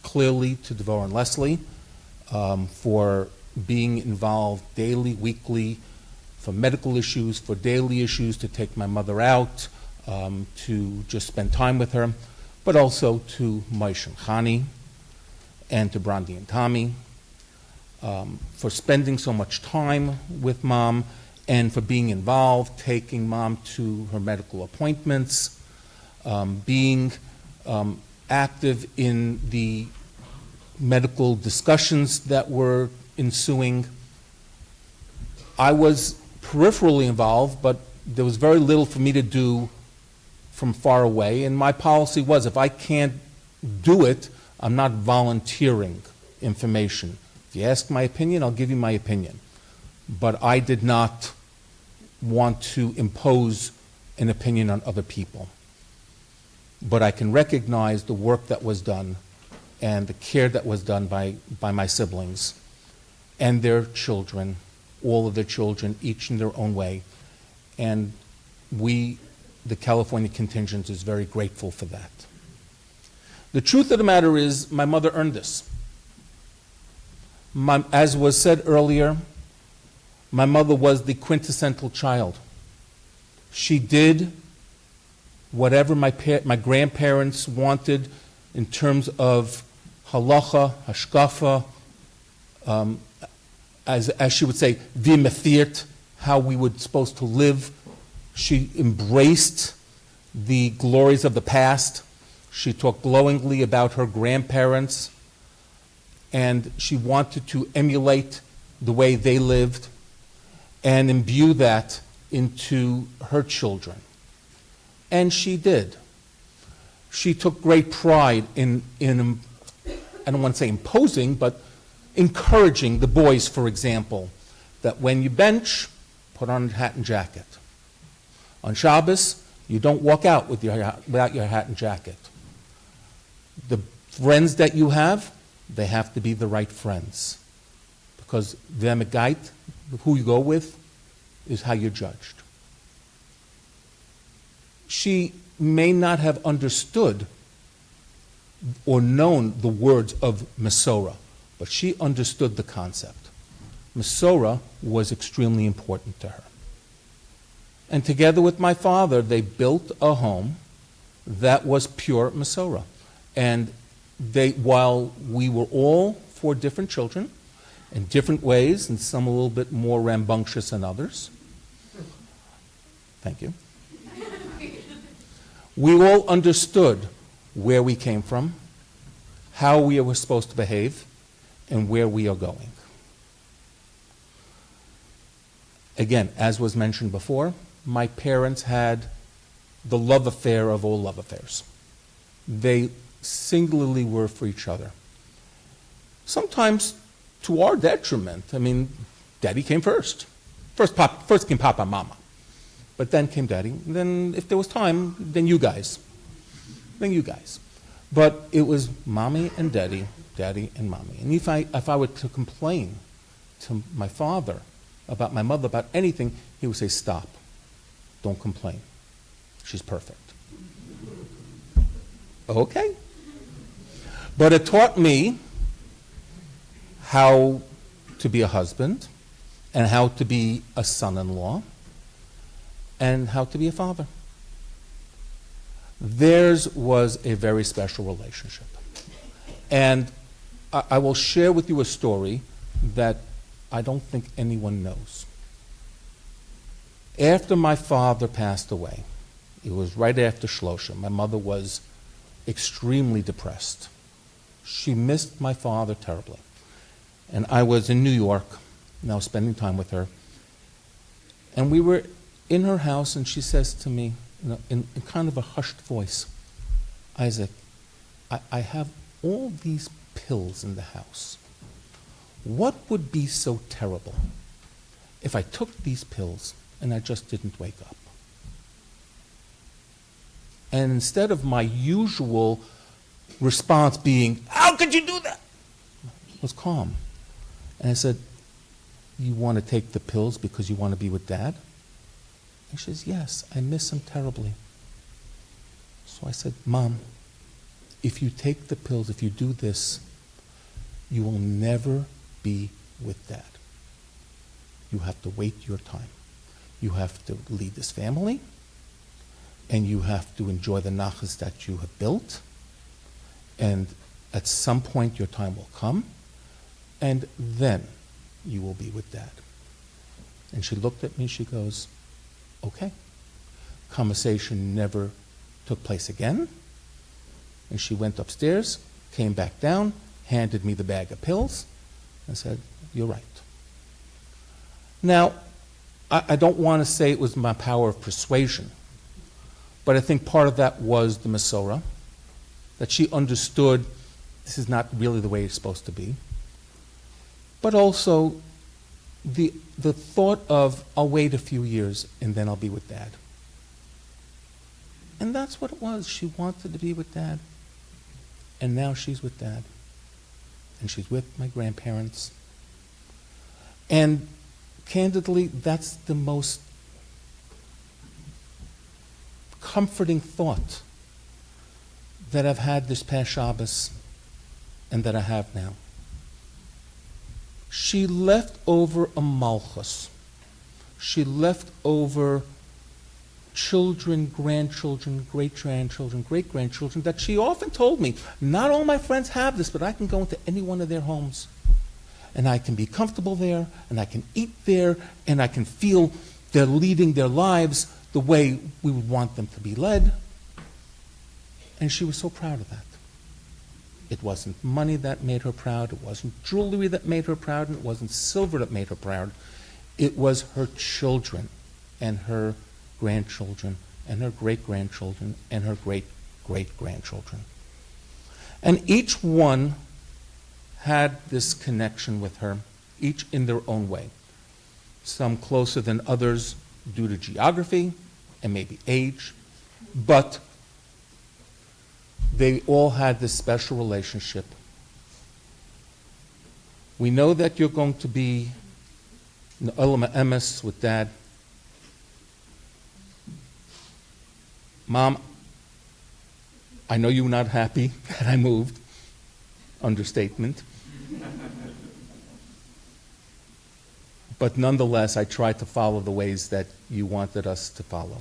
Clearly to Devorah and Leslie for being involved daily, weekly, for medical issues, for daily issues, to take my mother out, to just spend time with her, but also to Moshe and Chani, and to Brandi and Tommy, for spending so much time with Mom, and for being involved, taking Mom to her medical appointments, being active in the medical discussions that were ensuing. I was peripherally involved, but there was very little for me to do from far away, and my policy was, if I can't do it, I'm not volunteering information. If you ask my opinion, I'll give you my opinion. But I did not want to impose an opinion on other people. But I can recognize the work that was done and the care that was done by my siblings and their children, all of their children, each in their own way. And we, the California contingent, is very grateful for that. The truth of the matter is, my mother earned this. As was said earlier, my mother was the quintessential child. She did whatever my grandparents wanted in terms of halacha, hashkafa, as she would say, v'methirt, how we were supposed to live. She embraced the glories of the past. She talked glowingly about her grandparents, and she wanted to emulate the way they lived and imbue that into her children. And she did. She took great pride in I don't want to say imposing, but encouraging the boys, for example, that when you bench, put on a hat and jacket. On Shabbos, you don't walk out without your hat and jacket. The friends that you have, they have to be the right friends. Because v'emegait, who you go with, is how you're judged. She may not have understood or known the words of Mesorah, but she understood the concept. Mesorah was extremely important to her. And together with my father, they built a home that was pure Mesorah. And while we were all four different children, in different ways, and some a little bit more rambunctious than others, thank you, we all understood where we came from, how we were supposed to behave, and where we are going. Again, as was mentioned before, my parents had the love affair of all love affairs. They singularly were for each other. Sometimes to our detriment. I mean, Daddy came first. First came Papa and Mama. But then came Daddy. Then, if there was time, then you guys. But it was Mommy and Daddy, Daddy and Mommy. And if I were to complain to my father about my mother, about anything, he would say, stop. Don't complain. She's perfect. Okay. But it taught me how to be a husband, and how to be a son-in-law, and how to be a father. Theirs was a very special relationship. And I will share with you a story that I don't think anyone knows. After my father passed away, it was right after Shlosha, my mother was extremely depressed. She missed my father terribly. And I was in New York, now spending time with her. And we were in her house, and she says to me, in kind of a hushed voice, Isaac, I have all these pills in the house. What would be so terrible if I took these pills and I just didn't wake up? And instead of my usual response being, how could you do that? I was calm. And I said, you want to take the pills because you want to be with Dad? And she says, yes, I miss him terribly. So I said, Mom, if you take the pills, if you do this, you will never be with Dad. You have to wait your time. You have to lead this family, and you have to enjoy the nachas that you have built, and at some point your time will come, and then you will be with Dad. And she looked at me, she goes, okay. Conversation never took place again, and she went upstairs, came back down, handed me the bag of pills, and said, you're right. Now, I don't want to say it was my power of persuasion, but I think part of that was the Masorah, that she understood this is not really the way it's supposed to be, but also the thought of, I'll wait a few years and then I'll be with Dad. And that's what it was. She wanted to be with Dad, and now she's with Dad, and she's with my grandparents. And candidly, that's the most comforting thought that I've had this past Shabbos and that I have now. She left over a malchus. She left over children, grandchildren, great-grandchildren, great-grandchildren that she often told me, not all my friends have this, but I can go into any one of their homes. And I can be comfortable there, and I can eat there, and I can feel they're leading their lives the way we would want them to be led. And she was so proud of that. It wasn't money that made her proud, it wasn't jewelry that made her proud, and it wasn't silver that made her proud. It was her children, and her grandchildren, and her great-grandchildren, and her great-great-grandchildren. And each one had this connection with her, each in their own way. Some closer than others due to geography and maybe age, but they all had this special relationship. We know that you're going to be in the Olam Emes with Dad. Mom, I know you're not happy that I moved. Understatement. But nonetheless, I tried to follow the ways that you wanted us to follow.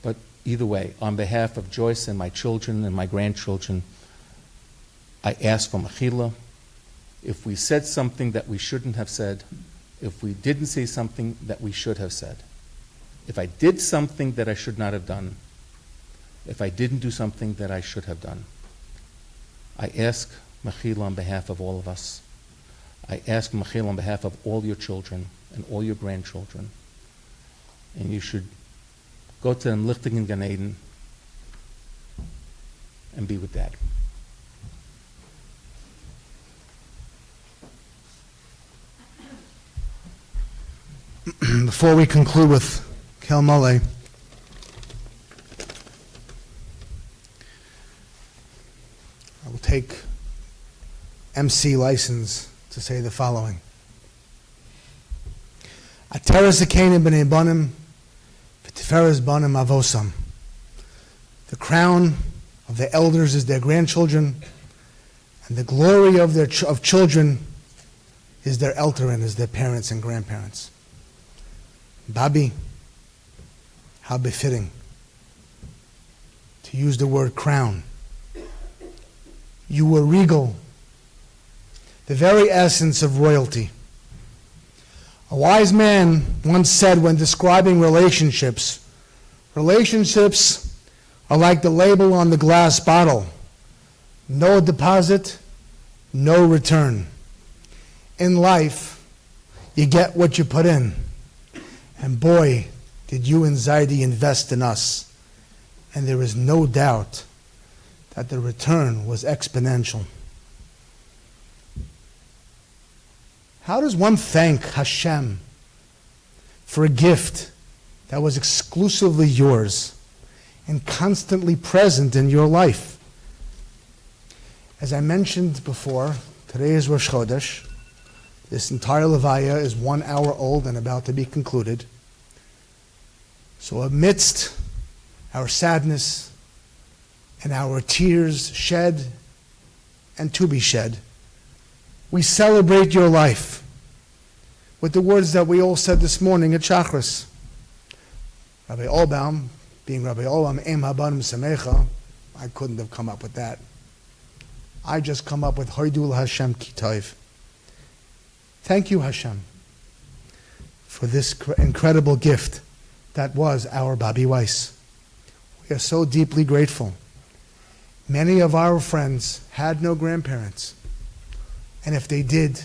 But either way, on behalf of Joyce and my children and my grandchildren, I ask for mechila. If we said something that we shouldn't have said, if we didn't say something that we should have said, if I did something that I should not have done, if I didn't do something that I should have done, I ask mechila on behalf of all of us. I ask mechila on behalf of all your children and all your grandchildren. And you should go to them lifting in Gan Eden and be with Dad. Before we conclude with Kel Mole, I will take MC license to say the following. Ateres Zekanim b'nei banim, v'tiferes banim avosam. The crown of the elders is their grandchildren, and the glory of their of children is their elterin, is their parents and grandparents. Bobbi, how befitting to use the word crown. You were regal the very essence of royalty. A wise man once said when describing relationships are like the label on the glass bottle. No deposit, no return. In life, you get what you put in. And boy, did you and Zaidi invest in us. And there is no doubt that the return was exponential. How does one thank Hashem for a gift that was exclusively yours and constantly present in your life? As I mentioned before, today is Rosh Chodesh. This entire Levaya is 1 hour old and about to be concluded. So amidst our sadness and our tears shed and to be shed, we celebrate your life with the words that we all said this morning at Shachris. Rabbi Olbaum, being Rabbi Olbaum, Em Habanim Samecha, I couldn't have come up with that. I just come up with Hoidul Hashem Kitayv. Thank you, Hashem, for this incredible gift that was our Bobbi Weiss. We are so deeply grateful. Many of our friends had no grandparents. And if they did,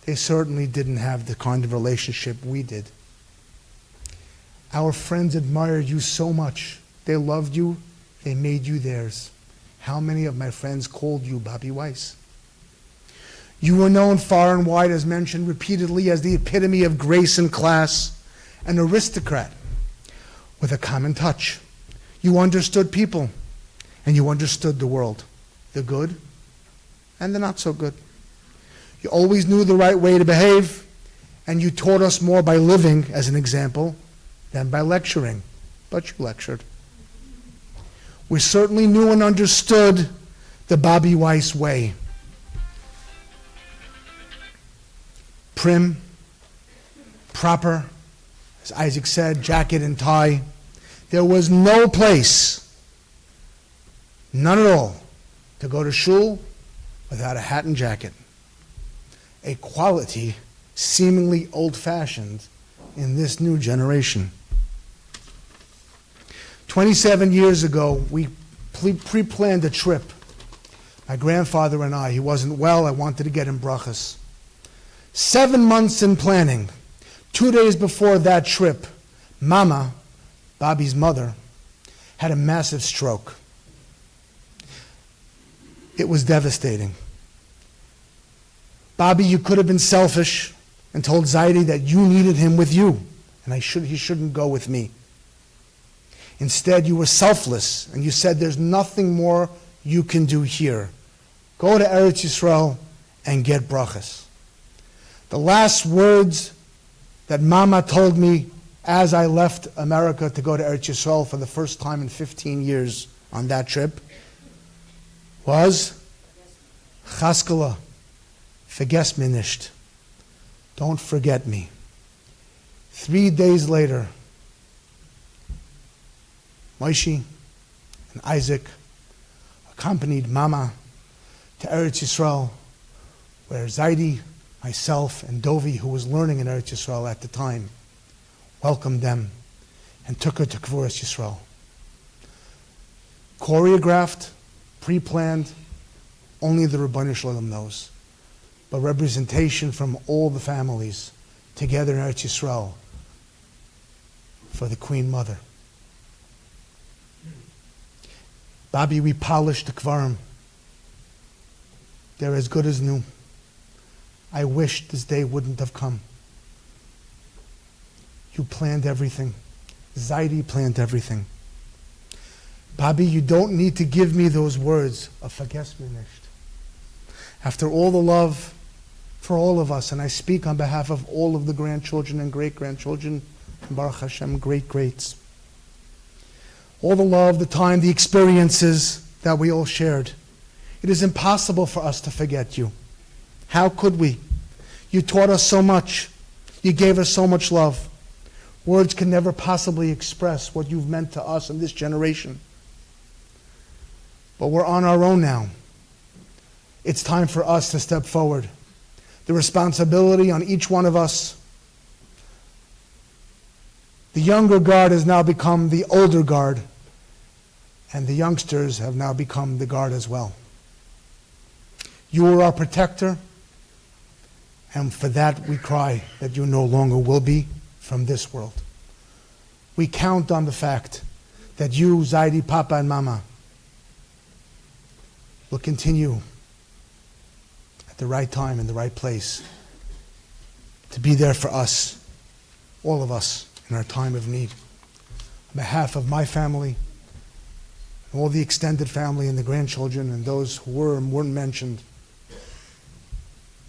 they certainly didn't have the kind of relationship we did. Our friends admired you so much. They loved you. They made you theirs. How many of my friends called you Bobbi Weiss? You were known far and wide, as mentioned repeatedly, as the epitome of grace and class, an aristocrat with a common touch. You understood people, and you understood the world, the good and the not so good. You always knew the right way to behave, and you taught us more by living as an example than by lecturing, but you lectured. We certainly knew and understood the Bobbi Weiss way. Prim, proper, as Isaac said, jacket and tie. There was no place, none at all, to go to shul without a hat and jacket. A quality seemingly old-fashioned in this new generation. 27 years ago, we pre-planned a trip. My grandfather and I, he wasn't well, I wanted to get him brachas. 7 months in planning. 2 days before that trip, Mama, Bobby's mother, had a massive stroke. It was devastating. Bobby, you could have been selfish and told Zaidi that you needed him with you, and he shouldn't go with me. Instead, you were selfless, and you said there's nothing more you can do here. Go to Eretz Yisrael and get brachas. The last words that Mama told me as I left America to go to Eretz Yisrael for the first time in 15 years on that trip was, Chaskala, vergess me nicht. Don't forget me. 3 days later, Moshe and Isaac accompanied Mama to Eretz Yisrael, where Zaidi, myself, and Dovi, who was learning in Eretz Yisrael at the time, welcomed them and took her to Kvuras Yisrael. Choreographed, pre-planned, only the Rebbeinu Shalom knows. But representation from all the families together in Eretz Yisrael for the Queen Mother. Bobby, we polished the Kvarim. They're as good as new. I wish this day wouldn't have come. You planned everything. Zaidi planned everything. Bobby, you don't need to give me those words of vergess me nicht. After all the love for all of us, and I speak on behalf of all of the grandchildren and great-grandchildren, and Baruch Hashem, great-greats. All the love, the time, the experiences that we all shared. It is impossible for us to forget you. How could we? You taught us so much. You gave us so much love. Words can never possibly express what you've meant to us in this generation. But we're on our own now. It's time for us to step forward the responsibility on each one of us. The younger guard has now become the older guard, and the youngsters have now become the guard as well. You are our protector, and for that we cry that you no longer will be from this world. We count on the fact that you, Zaidi, Papa, and Mama, will continue at the right time in the right place to be there for us, all of us, in our time of need. On behalf of my family, all the extended family and the grandchildren and those who were and weren't mentioned,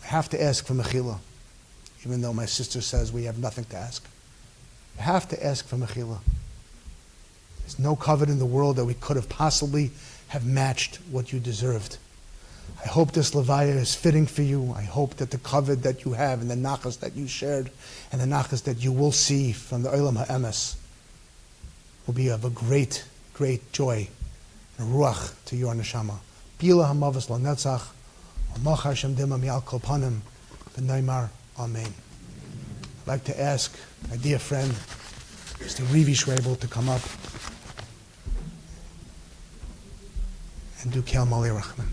I have to ask for mechila, even though my sister says we have nothing to ask. I have to ask for mechila. There's no covet in the world that we could have possibly have matched what you deserved. I hope this Levaya is fitting for you. I hope that the covet that you have and the nachas that you shared and the nachas that you will see from the Olam HaEmes will be of a great, great joy and ruach to your neshama. Bila hamavas lo netzach, u'machar shem dima mi'al kol panim, v'neimar, amen. I'd like to ask my dear friend, Mr. Rivi Schwebel, to come up and do Kel Mali Rachman.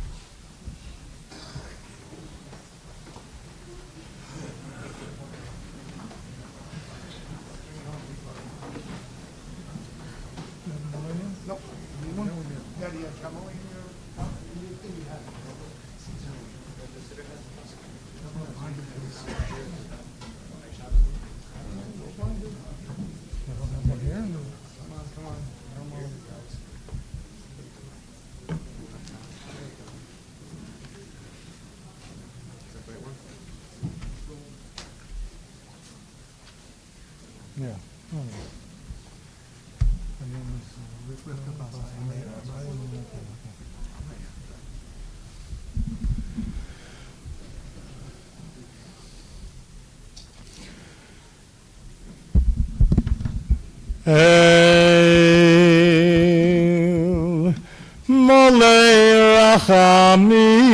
El Molei Rachamim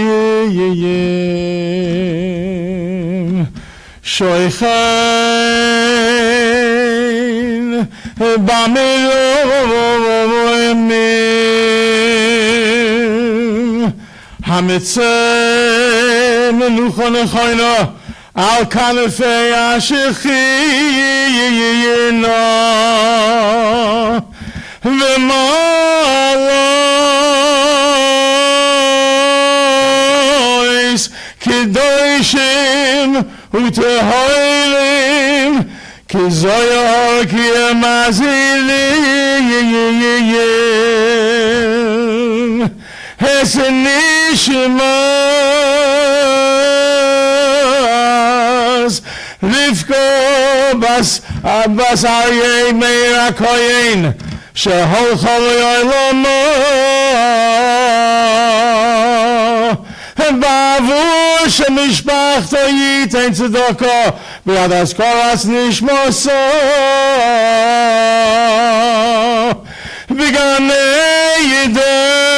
Shoichein Bamiloim Hamitzeh Menucha Nechoino Al Kanefei Ashechina V'malois Kedoshim Utehoilim Kizoyor Kiemazilim Hesenishmas Rivko Bas Abbas Aryeh Meir HaKoyen Shehol Cholei Oilamo Ba'avur Shemishpachto Yitein Tzedoko B'yad Askoras Nishmoso B'ganei Yidem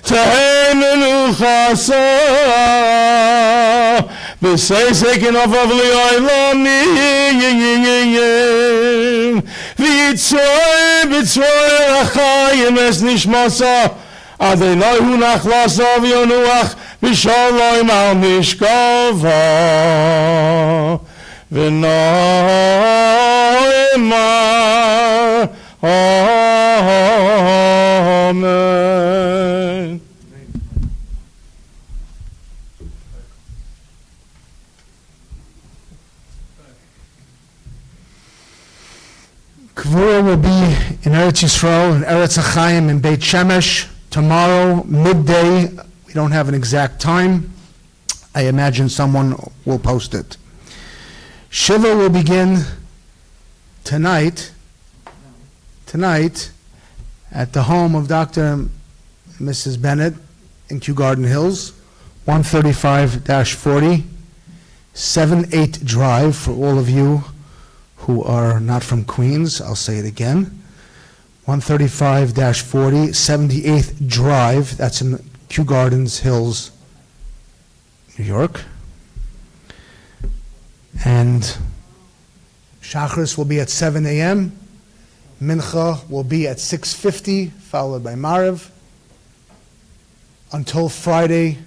Tehei Menuchaso B'seisekin of Oivliyoilamim V'yitzoi b'tzoi achayim es nishmasa Adonai hu nachlasa v'yonuach B'shalom al mishkava V'noimar Amen. Kvura will be in Eretz Yisrael, in Eretz Achayim, in Beit Shemesh, tomorrow, midday. We don't have an exact time. I imagine someone will post it. Shiva will begin tonight at the home of Dr. and Mrs. Bennett in Kew Garden Hills, 135-40, 7-8 Drive for all of you who are not from Queens. I'll say it again. 135-40, 78th Drive, that's in Kew Gardens Hills, New York. And Shachris will be at 7 a.m. Mincha will be at 6:50, followed by Mariv, until Friday,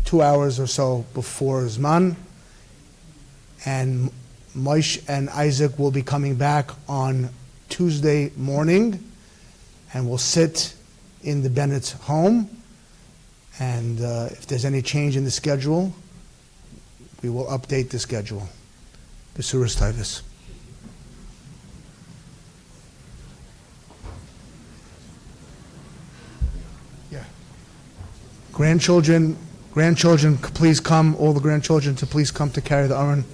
2 hours or so before Zman. And Moshe and Isaac will be coming back on Tuesday morning, and will sit in the Bennett's home. And if there's any change in the schedule, we will update the schedule. Besuras Tavis. Yeah. Grandchildren, please come. All the grandchildren to please come to carry the Aron.